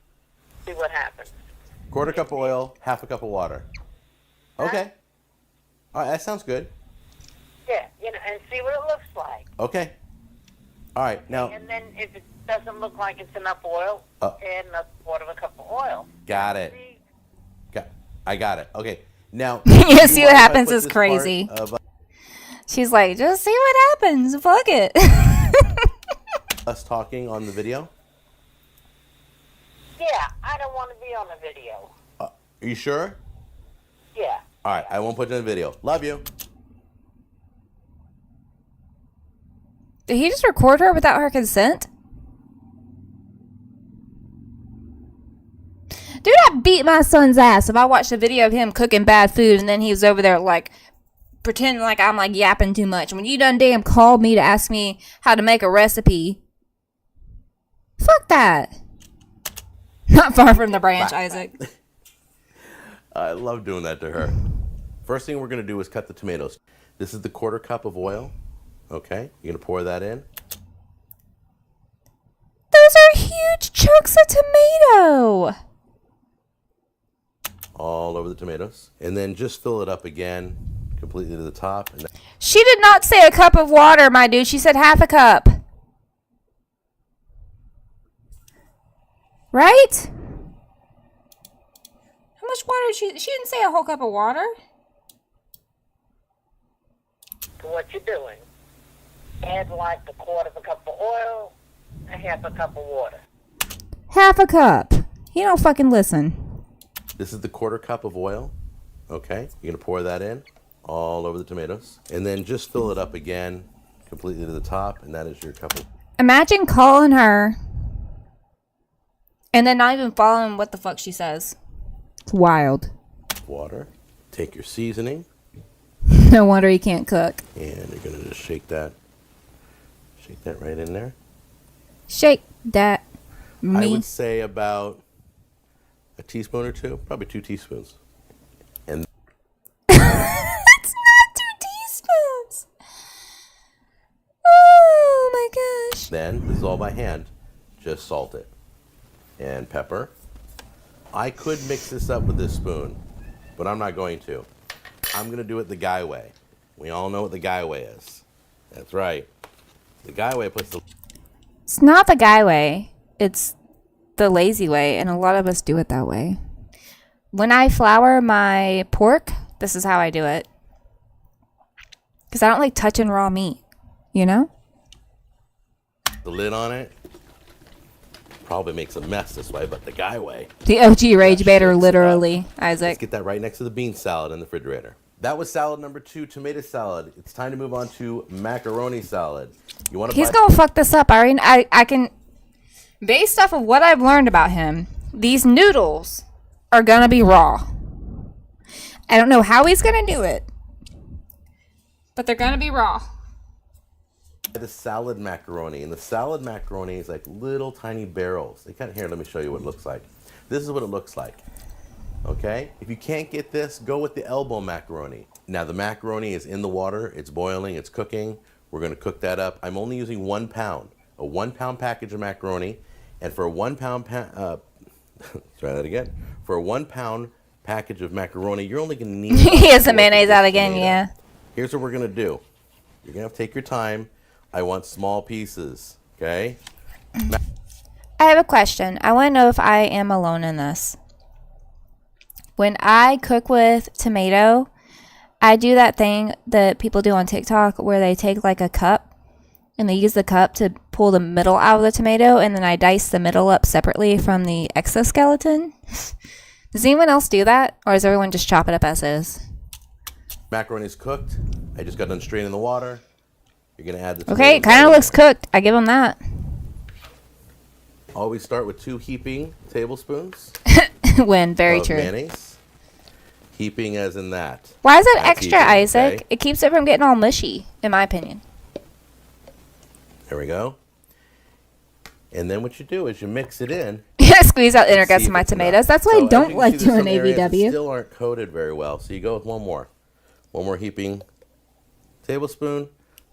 See what happens. Quarter cup of oil, half a cup of water. Okay. All right, that sounds good. Yeah, and see what it looks like. Okay. All right, now, And then if it doesn't look like it's enough oil, add another quarter of a cup of oil. got it. See? I got it. Okay. Now, You do see mind what if I happens put is this part crazy. of She's like, just see what happens. Fuck it. us talking on the video? Yeah, I don't want to be on the video. Are you sure? Yeah. All right, I won't put it in the video. Love you. Did he just record her without her consent? Dude, I beat my son's ass if I watched a video of him cooking bad food and then he was over there like pretending like I'm like yapping too much. When you done damn called me to ask me how to make a recipe. Fuck that. Not far from the branch, Isaac. I love doing that to her. First thing we're going to do is cut the tomatoes. This is the quarter cup of oil. Okay, you're going to pour that in. Those are huge chunks of tomato. All over the tomatoes. And then just fill it up again, completely to the top. And She did not say a cup of water, my dude. She said half a cup. Right? How much water did she didn't say a whole cup of water. So what you're doing, add like a quarter of a cup of oil, a half a cup of water. Half a cup. You don't fucking listen. this is the quarter cup of oil. Okay, you're going to pour that in all over the tomatoes. And then just fill it up again, completely to the top. And that is your cup of... Imagine calling her and then not even following what the fuck she says. It's wild. water. Take your seasoning, No wonder he can't cook. and you're gonna just shake that right in there. Shake that. I Me. would say about a teaspoon or two, probably 2 teaspoons. And That's not 2 teaspoons. Oh my gosh. then, this is all by hand, just salt it. And pepper. I could mix this up with this spoon, but I'm not going to. I'm gonna do it the guy way. We all know what the guy way is. That's right. The guy way puts the... It's not the guy way. It's the lazy way, and a lot of us do it that way. When I flour my pork, this is how I do it. Because I don't like touching raw meat, you know? The lid on it probably makes a mess this way, but the guy way. The OG rage baiter, shit literally, Let's Isaac. get that right next to the bean salad in the refrigerator. That was salad number 2, tomato salad. It's time to move on to macaroni salad. You want to? He's gonna fuck this up. I can, based off of what I've learned about him, these noodles are gonna be raw. I don't know how he's gonna do it, but they're gonna be raw. The salad macaroni, and the salad macaroni is like little tiny barrels. They kind of here. Let me show you what it looks like. This is what it looks like. Okay, if you can't get this, go with the elbow macaroni. Now the macaroni is in the water, it's boiling, it's cooking. We're gonna cook that up. I'm only using 1 pound, a 1 pound package of macaroni, and for a 1 pound, let's try that again. For a 1 pound package of macaroni, you're only gonna need. He has the mayonnaise out again, yeah. Here's what we're gonna do. You're gonna have to take your time. I want small pieces, okay? I have a question. I want to know if I am alone in this. When I cook with tomato, I do that thing that people do on TikTok where they take like a cup and they use the cup to pull the middle out of the tomato, and then I dice the middle up separately from the exoskeleton. Does anyone else do that? Or does everyone just chop it up as is? Macaroni's cooked. I just got done straining the water. You're gonna add the Okay, it tomatoes kind right of in looks there. cooked. I give them that. Always start with 2 heaping tablespoons When, very of true. mayonnaise. Heaping as in that. Why is that That's extra, heaping, Isaac? okay? It keeps it from getting all mushy, in my opinion. There we go. And then what you do is you mix it in. Squeeze out the inner see guts if of my it's enough. tomatoes. That's why So I as don't you can like see, there's doing some areas that ABW. still aren't coated very well, so you go with one more. One more heaping tablespoon.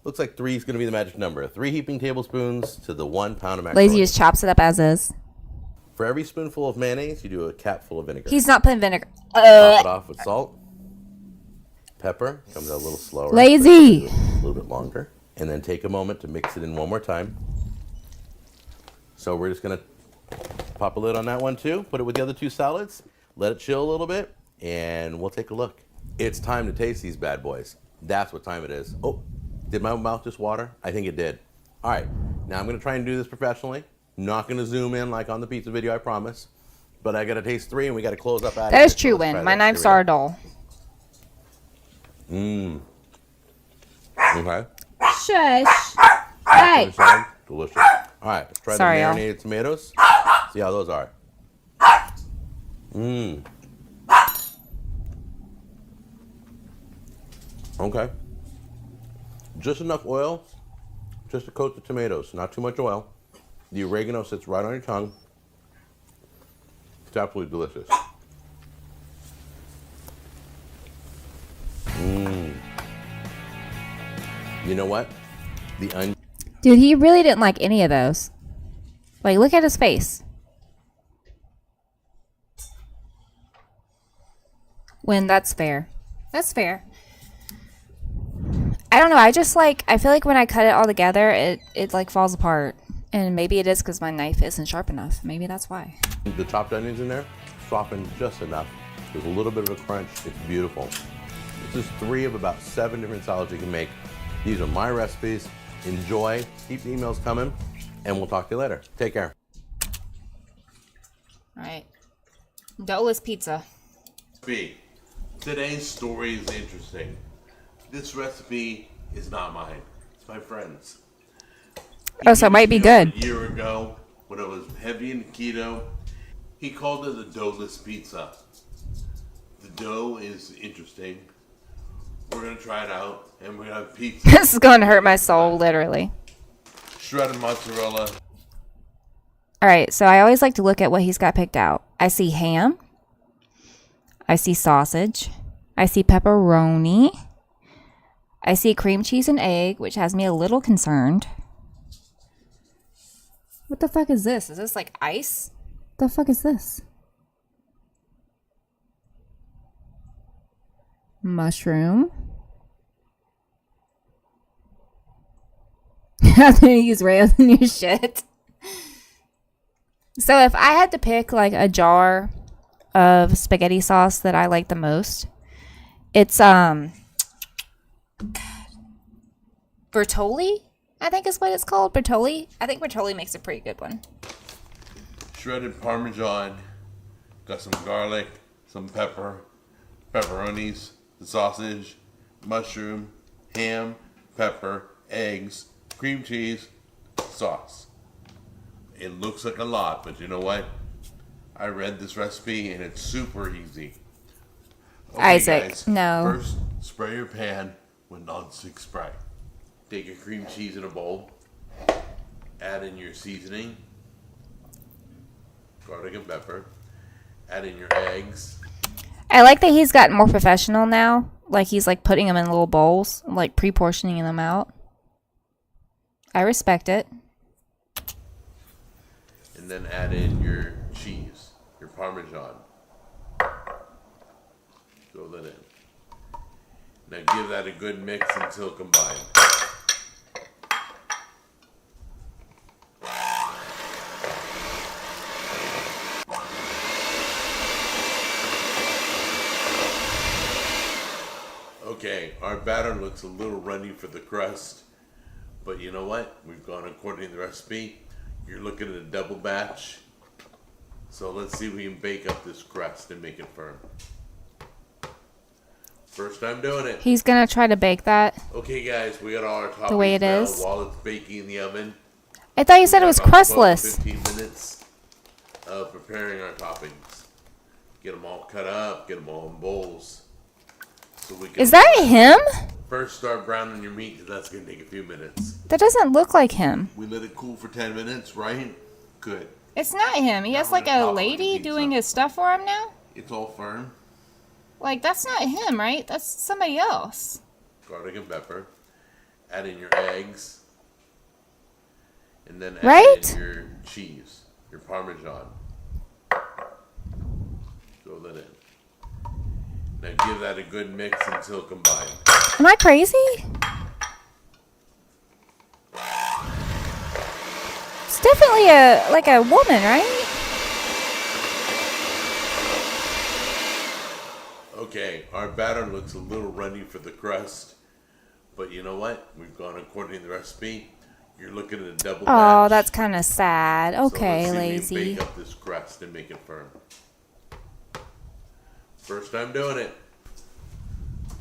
Looks like 3 is going to be the magic number. 3 heaping tablespoons to the 1 pound of macaroni. Lazy just chops it up as is. For every spoonful of mayonnaise, you do a capful of vinegar. He's not putting vinegar. Top it off with salt. Pepper comes out a little slower. Lazy. A little bit longer. And then take a moment to mix it in one more time. So we're just going to pop a lid on that one too. Put it with the other 2 salads. Let it chill a little bit. And we'll take a look. It's time to taste these bad boys. That's what time it is. Oh, did my mouth just water? I think it did. All right. Now I'm going to try and do this professionally. Not going to zoom in like on the pizza video, I promise. But I got to taste 3 and we got to close up out of That here. is So true, let's try Win. My this. knives Here we are go. dull. Okay. Shush. Hey. Salad, delicious. All right, let's try Sorry, the y'all. marinated tomatoes. See how those are. Okay. Just enough oil, just to coat the tomatoes. Not too much oil. The oregano sits right on your tongue. It's absolutely delicious. You know what? The onion. Dude, he really didn't like any of those. Like, look at his face. When that's fair. That's fair. I don't know. I feel like when I cut it all together, it like falls apart. And maybe it is because my knife isn't sharp enough. Maybe that's why. The chopped onions in there soften just enough. There's a little bit of a crunch. It's beautiful. This is 3 of about 7 different salads you can make. These are my recipes. Enjoy. Keep the emails coming, and we'll talk to you later. Take care. All right. Doughless pizza. Today's story is interesting. This recipe is not mine. It's my friend's. Oh, so it might be good. A year ago, when I was heavy in keto, he called it a doughless pizza. The dough is interesting. We're gonna try it out, and we're gonna have pizza, This is going to hurt my soul, literally. shredded mozzarella. All right, so I always like to look at what he's got picked out. I see ham. I see sausage. I see pepperoni. I see cream cheese and egg, which has me a little concerned. What the fuck is this? Is this like ice? The fuck is this? Mushroom. How do you use rails in your shit? So if I had to pick like a jar of spaghetti sauce that I like the most, it's Bertolli, I think is what it's called. Bertolli. I think Bertolli makes a pretty good one. Shredded Parmesan. Got some garlic, some pepper, pepperonis, the sausage, mushroom, ham, pepper, eggs, cream cheese, sauce. It looks like a lot, but you know what? I read this recipe and it's super easy. Okay, Isaac, no. First, spray your pan with non-stick spray. Take your cream cheese in a bowl. Add in your seasoning, garlic and pepper. Add in your eggs. I like that he's gotten more professional now. Like he's like putting them in little bowls, like pre-portioning them out. I respect it. And then add in your cheese, your Parmesan. Throw that in. Now give that a good mix until combined. Okay, our batter looks a little runny for the crust, but you know what? We've gone according to the recipe. You're looking at a double batch. So let's see if we can bake up this crust and make it firm. First time doing it. He's gonna try to bake that. Okay guys, we got all our toppings The way it now is. while it's baking in the oven. I thought you said it was About 12 to crustless. 15 minutes of preparing our toppings. Get them all cut up, get them all in bowls. So we can Is that him? first start browning your meat because that's going to take a few minutes. That doesn't look like him. We let it cool for 10 minutes, right? Good. It's not him. He has we're like gonna a top it with lady pizza. doing his stuff for him now. It's all firm. Like that's not him, right? That's somebody else. Garlic and pepper. Add in your eggs. And then add Right? in your cheese, your Parmesan. Throw that in. Now give that a good mix until combined. Am I crazy? It's definitely a woman, right? Okay, our batter looks a little runny for the crust, but you know what? We've gone according to the recipe. You're looking at a double Oh, batch. that's kind of sad. So Okay, let's see if we lazy. can bake up this crust and make it firm. First time doing it.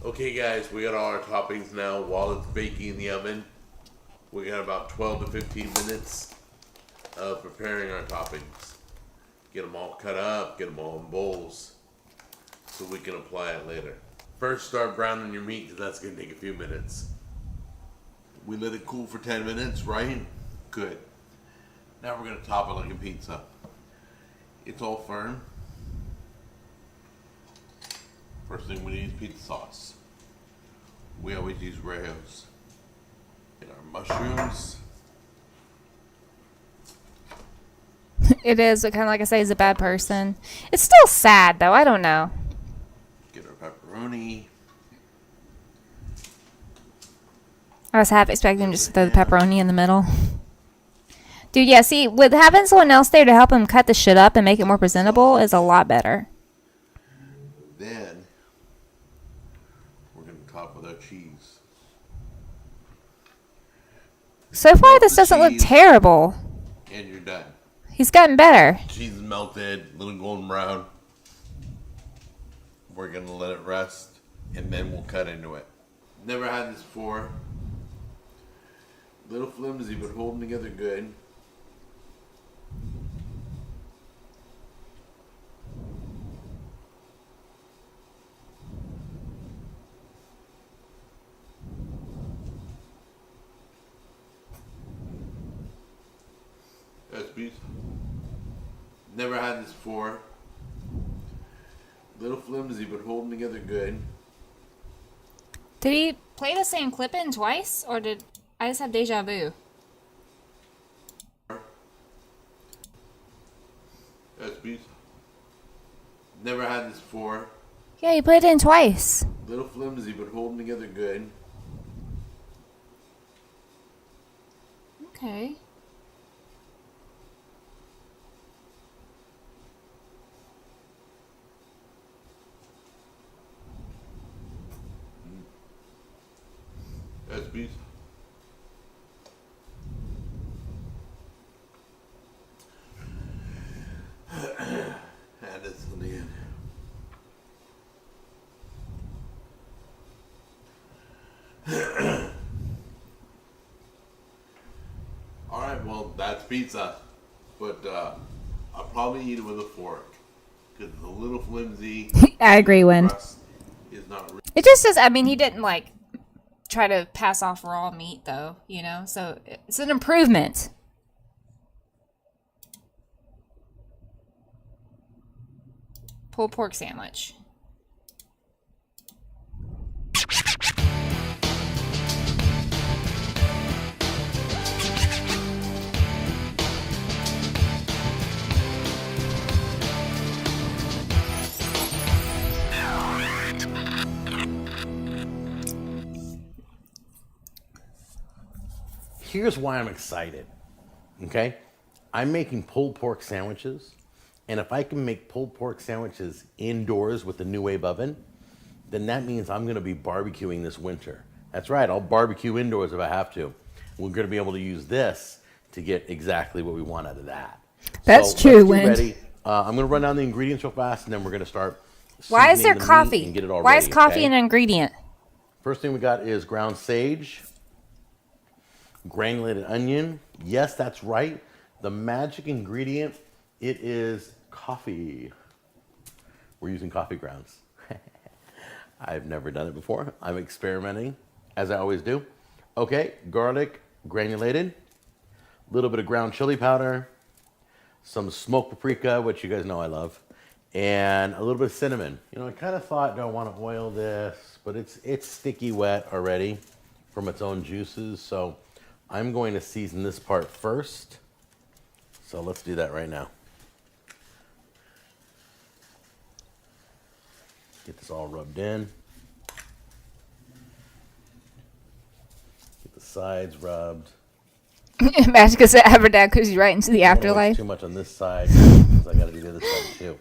Okay guys, we got all our toppings now while it's baking in the oven. We got about 12 to 15 minutes of preparing our toppings. Get them all cut up, get them all in bowls so we can apply it later. First start browning your meat because that's going to take a few minutes. We let it cool for 10 minutes, right? Good. Now we're going to top it like a pizza. It's all firm. First thing we need is pizza sauce. We always use Rayo's. Get our mushrooms. It is, but kind of like I say, he's a bad person. It's still sad though. I don't know. Get our pepperoni. I was half expecting him just to throw the pepperoni in the middle. Dude, yeah, see, with having someone else there to help him cut the shit up and make it more presentable is a lot better. Then we're going to top with our cheese. So far, this the doesn't look cheese. terrible. And you're done. He's gotten better. Cheese is melted, a little golden brown. We're going to let it rest and then we'll cut into it. Never had this before. Little flimsy, but holding together good. That's beef. Never had this before. Little flimsy, but holding together good. Did he play the same clip in twice, or did I just have deja vu? That's beef. Never had this before. Yeah, he played it in twice. Little flimsy, but holding together good. Okay. That's beef. All right, well, that's pizza, but I'll probably eat it with a fork because it's a little flimsy. I agree, Wind. Crust is not really. It just says, I mean, he didn't like try to pass off raw meat though, you know, so it's an improvement. Pulled pork sandwich. Here's why I'm excited. Okay? I'm making pulled pork sandwiches. And if I can make pulled pork sandwiches indoors with the New Wave oven, then that means I'm going to be barbecuing this winter. That's right, I'll barbecue indoors if I have to. We're going to be able to use this to get exactly what we want out of that. That's So true, let's get Wind. ready. I'm going to run down the ingredients real fast, and then we're going to start. Why is there seasoning the meat coffee? and get it all Why ready, is coffee okay? an ingredient? First thing we got is ground sage, granulated onion. Yes, that's right. The magic ingredient, it is coffee. We're using coffee grounds. I've never done it before. I'm experimenting, as I always do. Okay, garlic, granulated. A little bit of ground chili powder. Some smoked paprika, which you guys know I love. And a little bit of cinnamon. You know, I kind of thought, do I want to oil this? But it's sticky wet already from its own juices. So I'm going to season this part first. So let's do that right now. Get this all rubbed in. Get the sides rubbed. Magic is Aberdad because you're right into the I don't wanna waste afterlife. too much on this side because I got to do the other side too.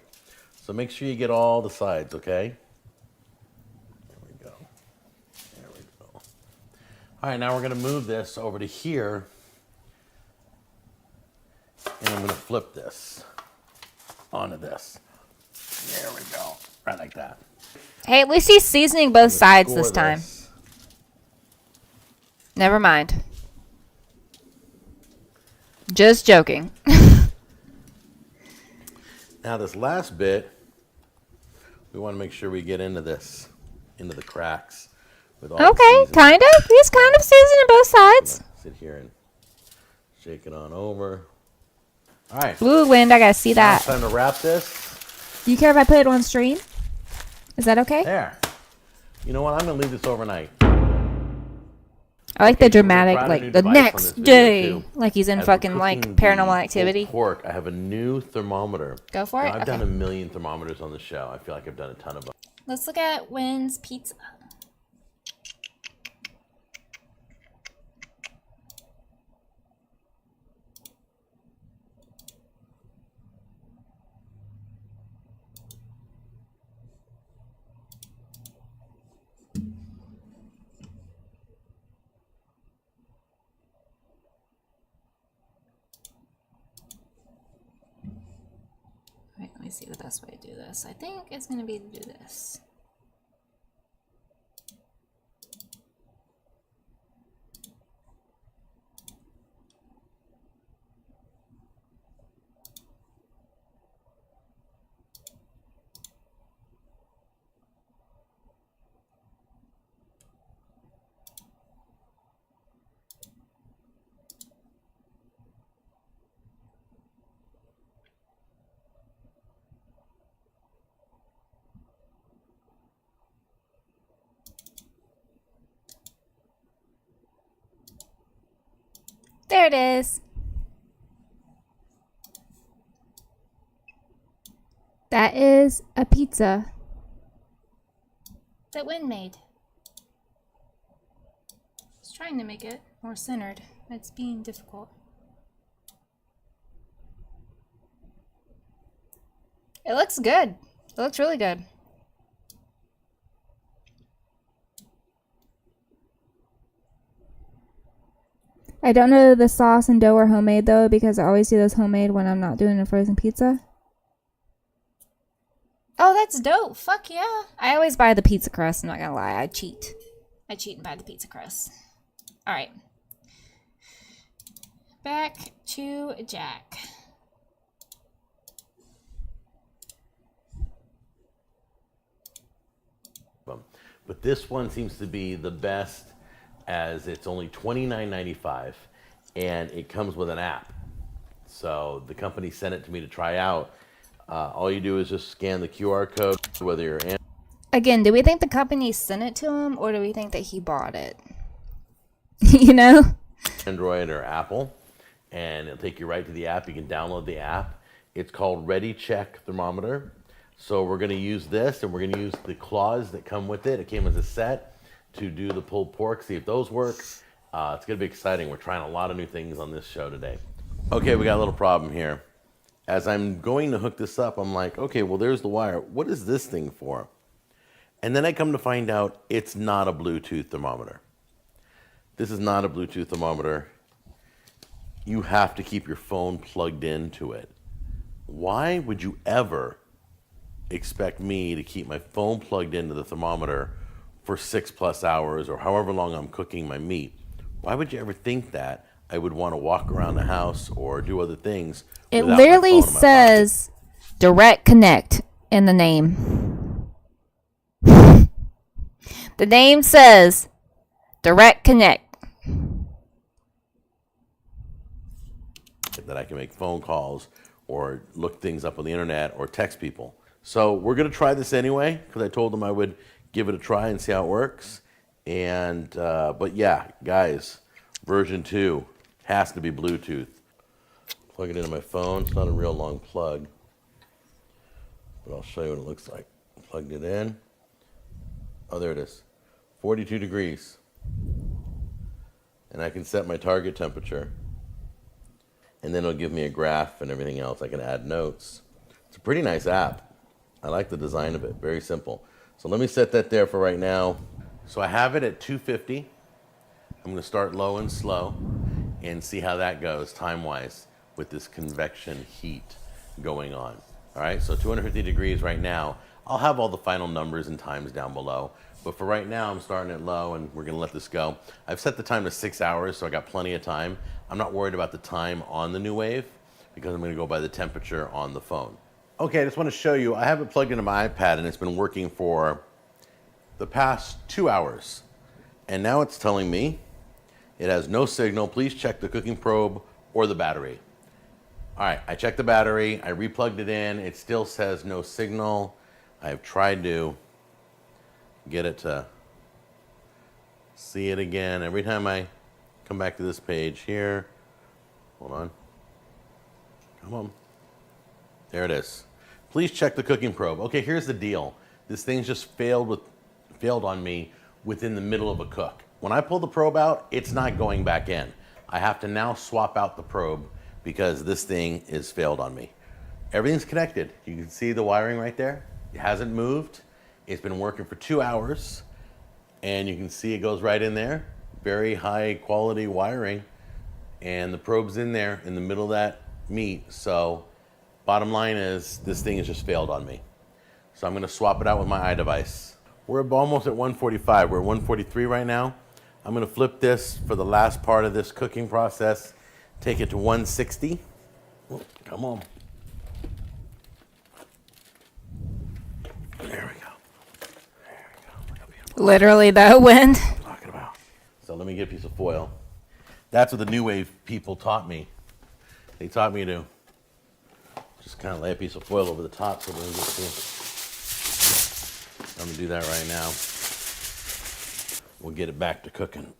So make sure you get all the sides, okay? There we go. There we go. All right, now we're going to move this over to here. And I'm going to flip this onto this. There we go. Right like that. Hey, at least he's seasoning both sides Score this time. this. Never mind. Just joking. Now this last bit, we want to make sure we get into this, into the cracks. With all the Okay, seasoning. kind of. He's kind of seasoning both sides. Sit here and shake it on over. All right. Ooh, Wind, I gotta see Now it's that. time to wrap this. Do you care if I put it on stream? Is that okay? There. You know what? I'm going to leave this overnight. I like Okay, the so we're dramatic, trying a like new the device on this next video, day. too. Like he's in As we're fucking like cooking the paranormal pulled activity. pork, I have a new thermometer. Go for Now, it? I've done Okay. a million thermometers on the show. I feel like I've done a ton of them. Let's look at Wind's pizza. Wait, let me see the best way to do this. I think it's going to be to do this. There it is. That is a pizza that Wind made. I was trying to make it more centered. It's being difficult. It looks good. It looks really good. I don't know the sauce and dough are homemade though, because I always do those homemade when I'm not doing a frozen pizza. Oh, that's dope. Fuck yeah. I always buy the pizza crust, I'm not gonna lie. I cheat. I cheat and buy the pizza crust. All right. Back to Jack. But this one seems to be the best, as it's only $29.95 and it comes with an app. So the company sent it to me to try out. All you do is just scan the QR code, whether you're Again, do we think the company sent it to him, or do we think that he bought it? You know? Android or Apple, and it'll take you right to the app. You can download the app. It's called Ready Check Thermometer. So we're going to use this, and we're going to use the claws that come with it. It came as a set to do the pulled pork, see if those work. It's going to be exciting. We're trying a lot of new things on this show today. Okay, we got a little problem here. As I'm going to hook this up, I'm like, okay, well, there's the wire. What is this thing for? And then I come to find out it's not a Bluetooth thermometer. This is not a Bluetooth thermometer. You have to keep your phone plugged into it. Why would you ever expect me to keep my phone plugged into the thermometer for 6+ hours or however long I'm cooking my meat? Why would you ever think that I would want to walk around the house or do other things? It without my literally phone in my says Direct Connect in the name. The name says Direct Connect. pocket that I can make phone calls or look things up on the internet or text people. So we're going to try this anyway because I told them I would give it a try and see how it works. And but yeah, guys, version 2 has to be Bluetooth. Plug it into my phone. It's not a real long plug, but I'll show you what it looks like. Plugged it in. Oh, there it is. 42 degrees. And I can set my target temperature. And then it'll give me a graph and everything else. I can add notes. It's a pretty nice app. I like the design of it. Very simple. So let me set that there for right now. So I have it at 250. I'm going to start low and slow and see how that goes time-wise with this convection heat going on. All right, so 250 degrees right now. I'll have all the final numbers and times down below. But for right now, I'm starting it low, and we're going to let this go. I've set the time to 6 hours, so I got plenty of time. I'm not worried about the time on the NuWave because I'm going to go by the temperature on the phone. Okay, I just want to show you. I have it plugged into my iPad, and it's been working for the past 2 hours. And now it's telling me it has no signal. Please check the cooking probe or the battery. All right, I checked the battery. I replugged it in. It still says no signal. I've tried to get it to see it again. Every time I come back to this page here, hold on, come on, there it is. Please check the cooking probe. Okay, here's the deal. This thing's just failed on me within the middle of a cook. When I pull the probe out, it's not going back in. I have to now swap out the probe because this thing is failed on me. Everything's connected. You can see the wiring right there. It hasn't moved. It's been working for 2 hours, and you can see it goes right in there. Very high quality wiring, and the probe's in there in the middle of that meat. So bottom line is this thing has just failed on me. So I'm going to swap it out with my iDevice. We're almost at 145. We're at 143 right now. I'm going to flip this for the last part of this cooking process, take it to 160. Oh, come on. There we go. There we go. Look how beautiful. Literally that wind. I'm talking about. So let me get a piece of foil. That's what the NuWave people taught me. They taught me to just kind of lay a piece of foil over the top so it doesn't get seen. I'm going to do that right now. We'll get it back to cooking.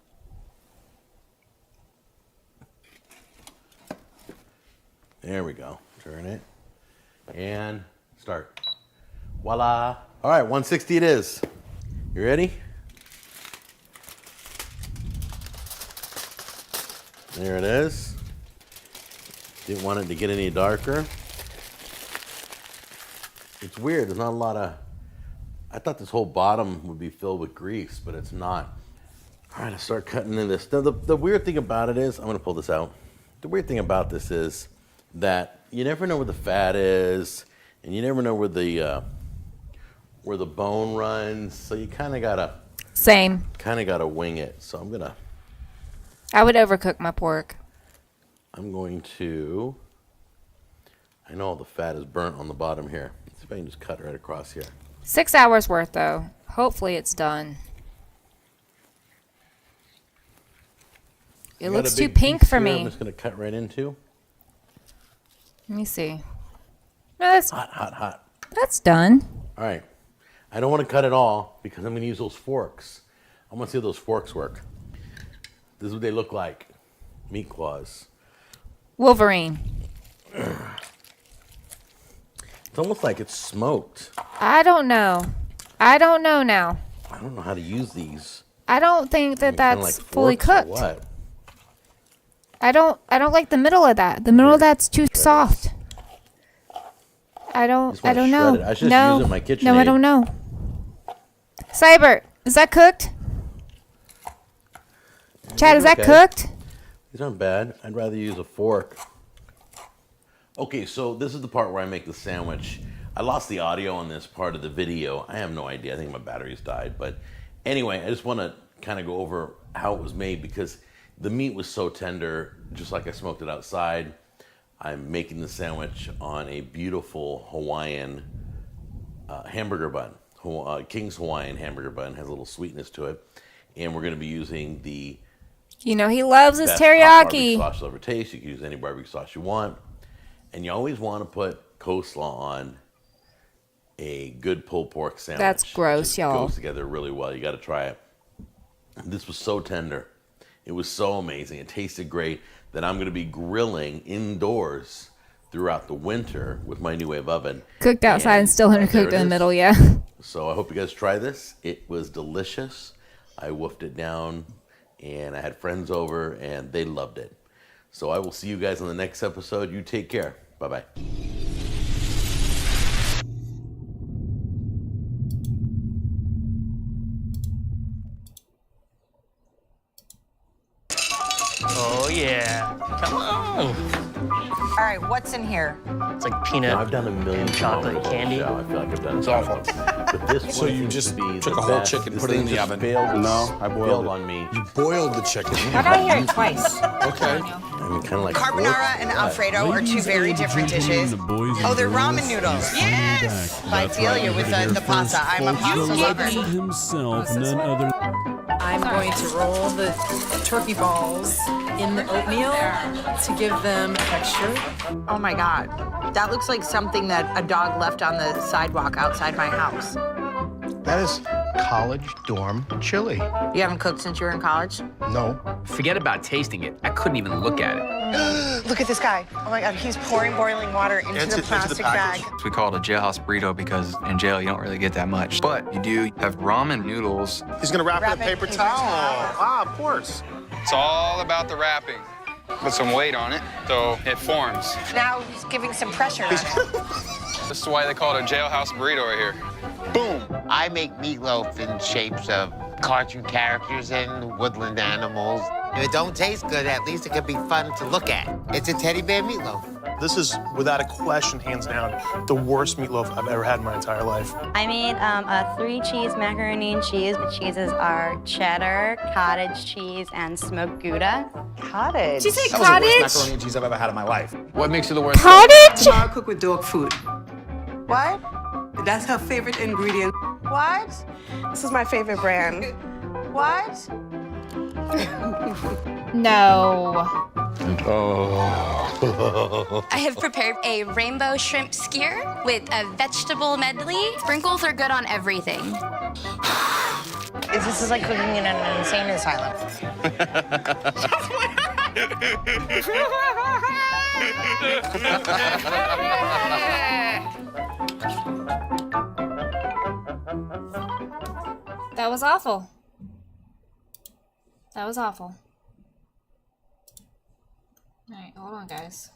There we go. Turn it and start. Voila. All right, 160 it is. You ready? There it is. Didn't want it to get any darker. It's weird. There's not a lot of... I thought this whole bottom would be filled with grease, but it's not. All right, I start cutting into this. Now, the weird thing about it is, I'm going to pull this out. The weird thing about this is that you never know where the fat is, and you never know where the bone runs. So you kind of got to Same. Kind of got to wing it. So I would overcook my pork. I'm going to, I know all the fat is burnt on the bottom here. Let's see if I can just cut right across here. 6 hours worth, though. Hopefully it's done. It I got looks a too big pink piece for here me. I'm just going to cut right into. Let me see. No, Hot, hot, hot. that's done. All right. I don't want to cut it all because I'm going to use those forks. I want to see how those forks work. This is what they look like. Meat claws. Wolverine. It's almost like it's smoked. I don't know. I don't know now. I don't know how to use these. I don't think that Kinda that's like fully forks or cooked. What? I don't like the middle of that. The middle of that's too soft. I don't Just wanna know. shred it. I should just No. use it in my KitchenAid. No, I don't know. Cyber, is that cooked? Chad, is that Okay. cooked? These aren't bad. I'd rather use a fork. Okay, so this is the part where I make the sandwich. I lost the audio on this part of the video. I have no idea. I think my batteries died. But anyway, I just want to kind of go over how it was made because the meat was so tender, just like I smoked it outside. I'm making the sandwich on a beautiful Hawaiian hamburger bun. King's Hawaiian hamburger bun has a little sweetness to it. And we're going to be using the You know he loves his best hot barbecue teriyaki. sauce you'll ever taste. You can use any barbecue sauce you want. And you always want to put coleslaw on a good pulled pork sandwich. That's gross, It just y'all. goes together really well. You got to try it. This was so tender. It was so amazing. It tasted great that I'm going to be grilling indoors throughout the winter with my new wave oven. Cooked outside and still there undercooked it in the is. middle, yeah. So I hope you guys try this. It was delicious. I woofed it down and I had friends over and they loved it. So I will see you guys on the next episode. You take care. Bye-bye. Oh yeah. Come on. All right, what's in here? It's like peanut. Now, I've done a million chocolate tomatoes on candy. the show. I feel like I've done It's it awful. But this So one you seems just to be took the a whole best. chicken, This put it in thing the just oven. Failed, No, I boiled failed it. on me. You boiled the chicken. How did I hear it twice? Okay. I mean, kind of like Carbonara and Alfredo are two very different dishes. Oh, they're ramen noodles. Yes! By Delia with the pasta. I'm a pasta lover. Himself, none other. I'm going to roll the turkey balls in the oatmeal to give them texture. Oh my God. That looks like something that a dog left on the sidewalk outside my house. That is college dorm chili. You haven't cooked since you were in college? No. Forget about tasting it. I couldn't even look at it. Look at this guy. Oh my God, he's pouring boiling water into the plastic bag. We call it a jailhouse burrito because in jail you don't really get that much. But you do have ramen noodles. He's gonna wrap it in a paper towel. Ah, of course. It's all about the wrapping. Put some weight on it so it forms. Now he's giving some pressure. This is why they call it a jailhouse burrito right here. Boom. I make meatloaf in shapes of cartoon characters and woodland animals. If it don't taste good, at least it could be fun to look at. It's a teddy bear meatloaf. This is, without a question, hands down, the worst meatloaf I've ever had in my entire life. I made a 3-cheese macaroni and cheese. The cheeses are cheddar, cottage cheese, and smoked Gouda. Cottage. Did you say That was the worst cottage? macaroni and cheese I've ever had in my life. What makes it the worst? Cottage? Tomorrow cook with dog food. What? That's her favorite ingredient. What? This is my favorite brand. What? No. I have prepared a rainbow shrimp skewer with a vegetable medley. Sprinkles are good on everything. This is like cooking in an insane asylum. That was awful. That was awful. Alright, hold on, guys.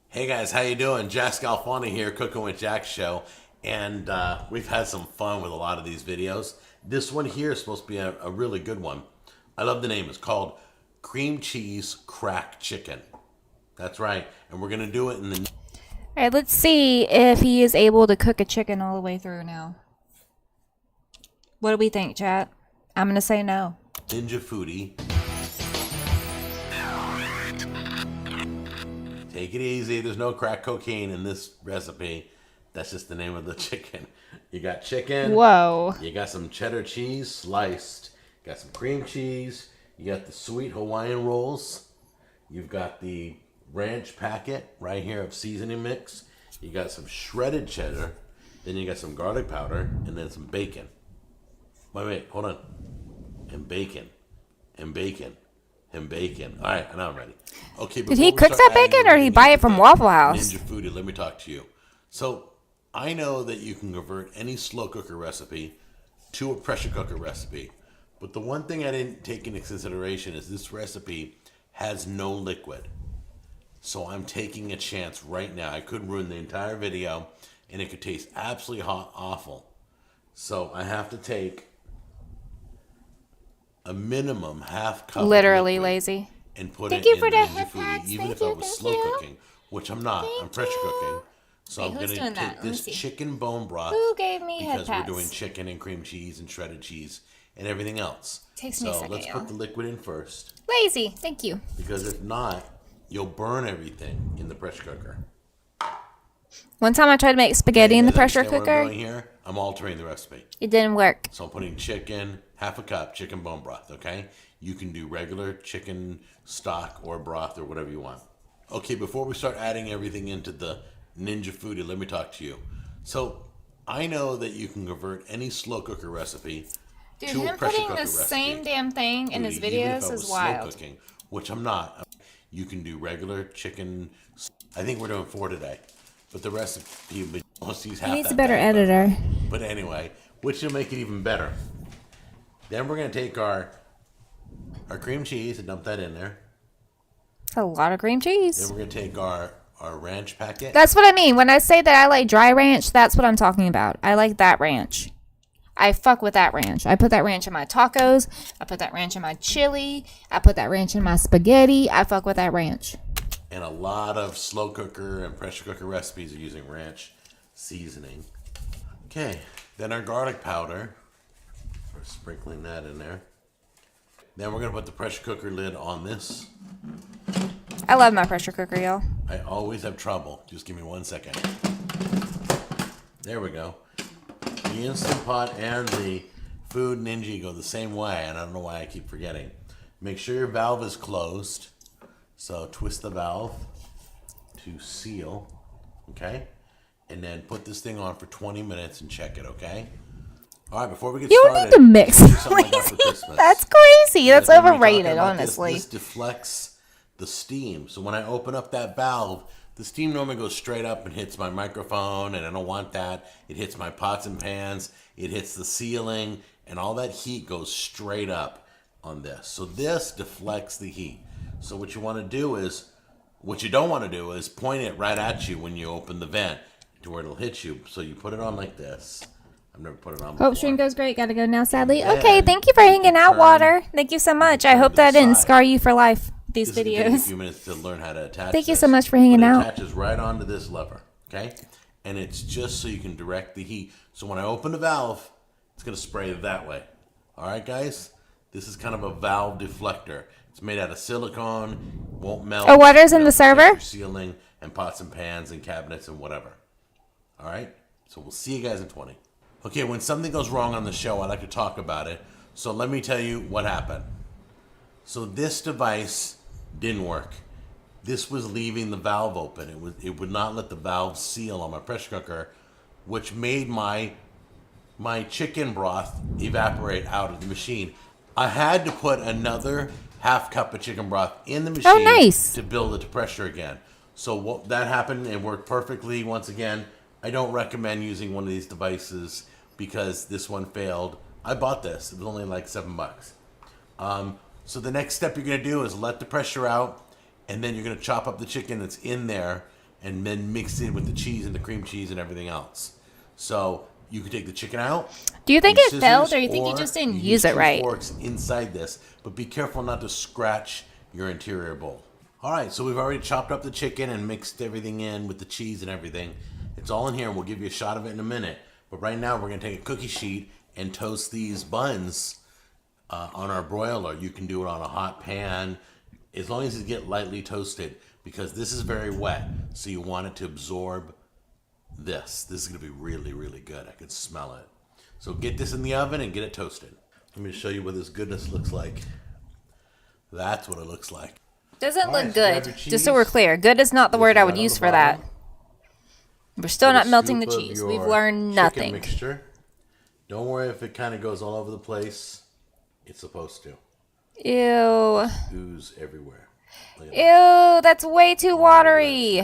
Hey guys, how you doing? Jack Scalfani here, Cooking with Jack show, and we've had some fun with a lot of these videos. This one here is supposed to be a really good one. I love the name. It's called Cream Cheese Crack Chicken. That's right, and we're gonna do it in the. All right, let's see if he is able to cook a chicken all the way through now. What do we think, chat? I'm gonna say no. Ninja Foodie. Take it easy. There's no crack cocaine in this recipe. That's just the name of the chicken. You got chicken. Whoa. You got some cheddar cheese sliced. You got some cream cheese. You got the sweet Hawaiian rolls. You've got the ranch packet right here of seasoning mix. You got some shredded cheddar. Then you got some garlic powder and then some bacon. Wait, hold on. And bacon. And bacon. And bacon. All right, now I'm ready. Okay. Did he cook that bacon or did he buy it from Waffle House? Ninja Foodie, let me talk to you. So I know that you can convert any slow cooker recipe to a pressure cooker recipe. But the one thing I didn't take into consideration is this recipe has no liquid. So I'm taking a chance right now. I could ruin the entire video and it could taste absolutely awful. So I have to take a minimum half cup. Literally lazy. And put Thank it you in for the the Ninja hip Foodie, hacks. even Thank if you, I was thank slow you. cooking, which I'm not. I'm pressure cooking. So Wait, I'm who's going doing to that? take Let me this see. chicken bone broth Who gave me head because we're pats? doing chicken and cream cheese and shredded cheese and everything else. Takes me a so second, let's y'all. put the liquid in first Lazy. Thank you. because if not, you'll burn everything in the pressure cooker. One time I tried to make spaghetti in the pressure Understand what I'm cooker. doing here? I'm altering the recipe. It didn't work. So I'm putting chicken, half a cup, chicken bone broth, okay? You can do regular chicken stock or broth or whatever you want. Okay, before we start adding everything into the Ninja Foodie, let me talk to you. So I know that you can convert any slow cooker recipe Dude, to a him pressure putting cooker the recipe. same damn thing in his Foodie, even if videos I is was slow wild. cooking, which I'm not. You can do regular chicken. I think we're doing 4 today. But the recipe, most use half He needs that a better bag, but- editor. But anyway, which will make it even better. Then we're going to take our cream cheese and dump that in there. That's a lot of cream Then cheese. we're going to take our ranch packet. That's what I mean. When I say that I like dry ranch, that's what I'm talking about. I like that ranch. I fuck with that ranch. I put that ranch in my tacos. I put that ranch in my chili. I put that ranch in my spaghetti. I fuck with that ranch. And a lot of slow cooker and pressure cooker recipes are using ranch seasoning. Okay, then our garlic powder. We're sprinkling that in there. Then we're going to put the pressure cooker lid on this. I love my pressure cooker, y'all. I always have trouble. Just give me 1 second. There we go. The Instant Pot and the Food Ninja go the same way, and I don't know why I keep forgetting. Make sure your valve is closed. So twist the valve to seal, okay? And then put this thing on for 20 minutes and check it, okay? All right, before we get You started, don't need to mix let's do something like that for lazy. Christmas. That's crazy. That's When we talk overrated, about this, honestly. This deflects the steam. So when I open up that valve, the steam normally goes straight up and hits my microphone, and I don't want that. It hits my pots and pans. It hits the ceiling, and all that heat goes straight up on this. So this deflects the heat. So what you want to do is, what you don't want to do is point it right at you when you open the vent to where it'll hit you. So you put it on like this. I've never put it on before. Hope stream goes great. Gotta go now, sadly. And Okay, thank you for hanging out, turn- Water. Thank you so much. I hope to that the didn't side. scar you for life, these This is gonna take a videos. few minutes to learn how to attach. Thank you this, so much for hanging but out. It attaches right onto this lever, okay? And it's just so you can direct the heat. So when I open the valve, it's gonna spray that way. All right, guys. This is kind of a valve deflector. It's made out of silicone, won't melt. Oh, Water's in the It'll protect server? your ceiling and pots and pans and cabinets and whatever. All right. So we'll see you guys in 20. Okay, when something goes wrong on the show, I like to talk about it. So let me tell you what happened. So this device didn't work. This was leaving the valve open. It would not let the valve seal on my pressure cooker, which made my chicken broth evaporate out of the machine. I had to put another half cup of chicken broth in the machine nice. to build it to pressure again. So that happened and worked perfectly. Once again, I don't recommend using one of these devices because this one failed. I bought this. It was only like $7. So the next step you're going to do is let the pressure out, and then you're going to chop up the chicken that's in there and then mix it with the cheese and the cream cheese and everything else. So you can take the chicken out. Do you think use it failed, scissors, or you think you just didn't you use it two right? Forks inside this, but be careful not to scratch your interior bowl. All right, so we've already chopped up the chicken and mixed everything in with the cheese and everything. It's all in here, and we'll give you a shot of it in a minute. But right now, we're going to take a cookie sheet and toast these buns on our broiler. You can do it on a hot pan, as long as it get lightly toasted, because this is very wet, so you want it to absorb this. This is going to be really, really good. I can smell it. So get this in the oven and get it toasted. Let me show you what this goodness looks like. That's what it looks like. Doesn't All look right, so grab good. your Just so cheese. we're clear. Good is not the This word I is would right on use the for that. bottom. We're still Put a not melting the scoop of cheese. We've your learned chicken nothing. Mixture. Don't worry if it kind of goes all over the place. It's supposed to. Ew. Ooze everywhere. Look at Ew, that's way too watery.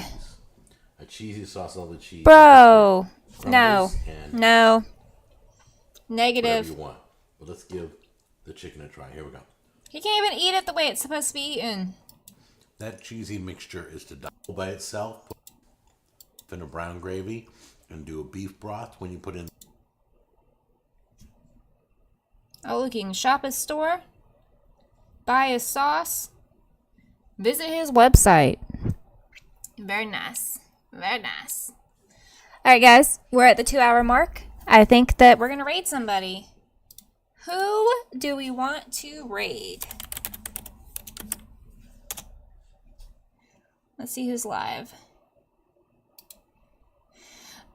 a cheesy sauce, all the cheese. Bro. No. Crumbles and No. Whatever Negative. you want. But let's give the chicken a try. Here we go. He can't even eat it the way it's supposed to be eaten. That cheesy mixture is to die by itself. Put in a brown gravy and do a beef broth when you put in. Oh, look, you can shop his store, buy his sauce, visit his website. Very nice. Very nice. All right, guys, we're at the 2-hour mark. I think that we're going to raid somebody. Who do we want to raid? Let's see who's live.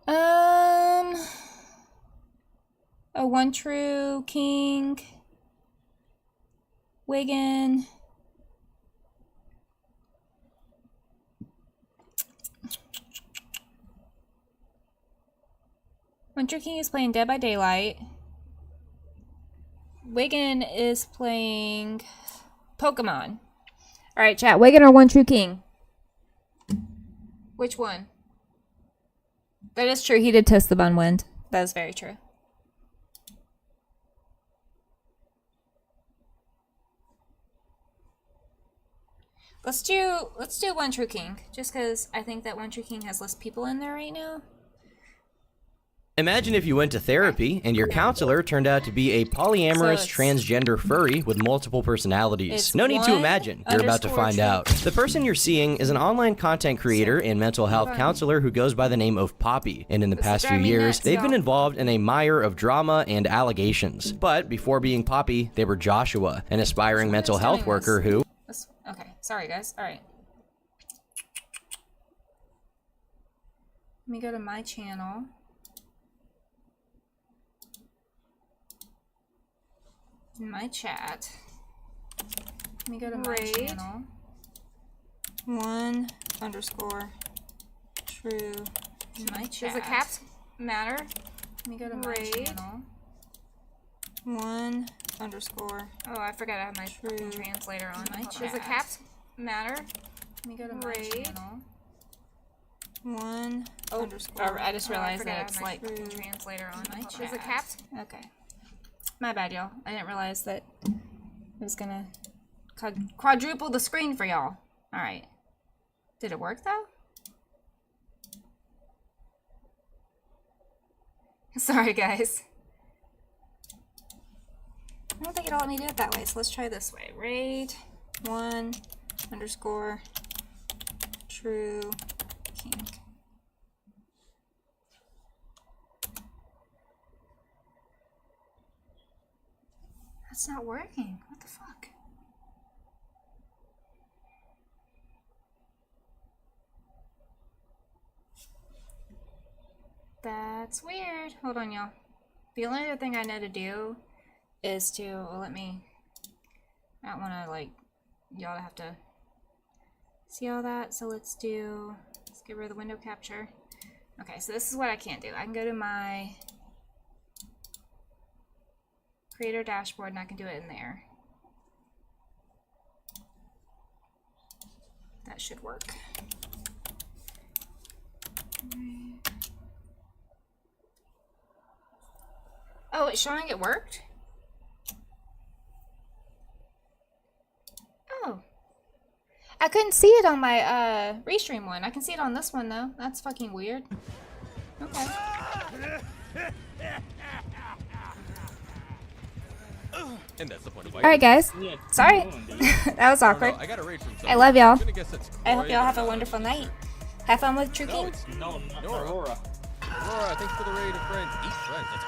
A One True King. Wigan. One True King is playing Dead by Daylight. Wigan is playing Pokemon. Alright, chat. Wigan or One True King? Which one? That is true. He did toast the bun wind. That is very true. Let's do One True King, just because I think that One True King has less people in there right now. Imagine if you went to therapy and your counselor turned out to be a polyamorous So transgender furry with multiple personalities. It's No need to one imagine. You're about to underscore find true. out. The person you're seeing is an online content creator and mental health on. counselor who goes by the name of Poppy. And in the This is past few driving me years, nuts, they've been y'all. involved in a mire of drama and allegations. But before being Poppy, they were Joshua, an aspiring mental health doing this. worker who Okay, sorry guys. All right. Let me go to my channel. In my chat. Let me go to my channel. 1_true. In my chat. Does the caps matter? Let me go to my channel. 1_. Oh, I forgot I have my true translator on my chat. Does the caps matter? Let me go to my channel. 1_. I just realized that it's like translator on my chat. Does the caps? Okay. My bad, y'all. I didn't realize that it was gonna quadruple the screen for y'all. Alright. Did it work, though? Sorry, guys. I don't think it'll let me do it that way, so let's try this way. Raid 1_true king. That's not working. What the fuck? That's weird. Hold on, y'all. The only other thing I know to do is to let me. I don't want to like y'all to have to see all that. So let's get rid of the window capture. Okay, so this is what I can't do. I can go to my creator dashboard and I can do it in there. That should work. Oh, it's showing it worked? Oh. I couldn't see it on my Restream one. I can see it on this one though. That's fucking weird. Okay. Alright, guys. Sorry. That was awkward. I love y'all. I hope y'all have a wonderful night. Have fun with True King. No, Aurora. Aurora, thanks for the raid of friends. Eat friends. That's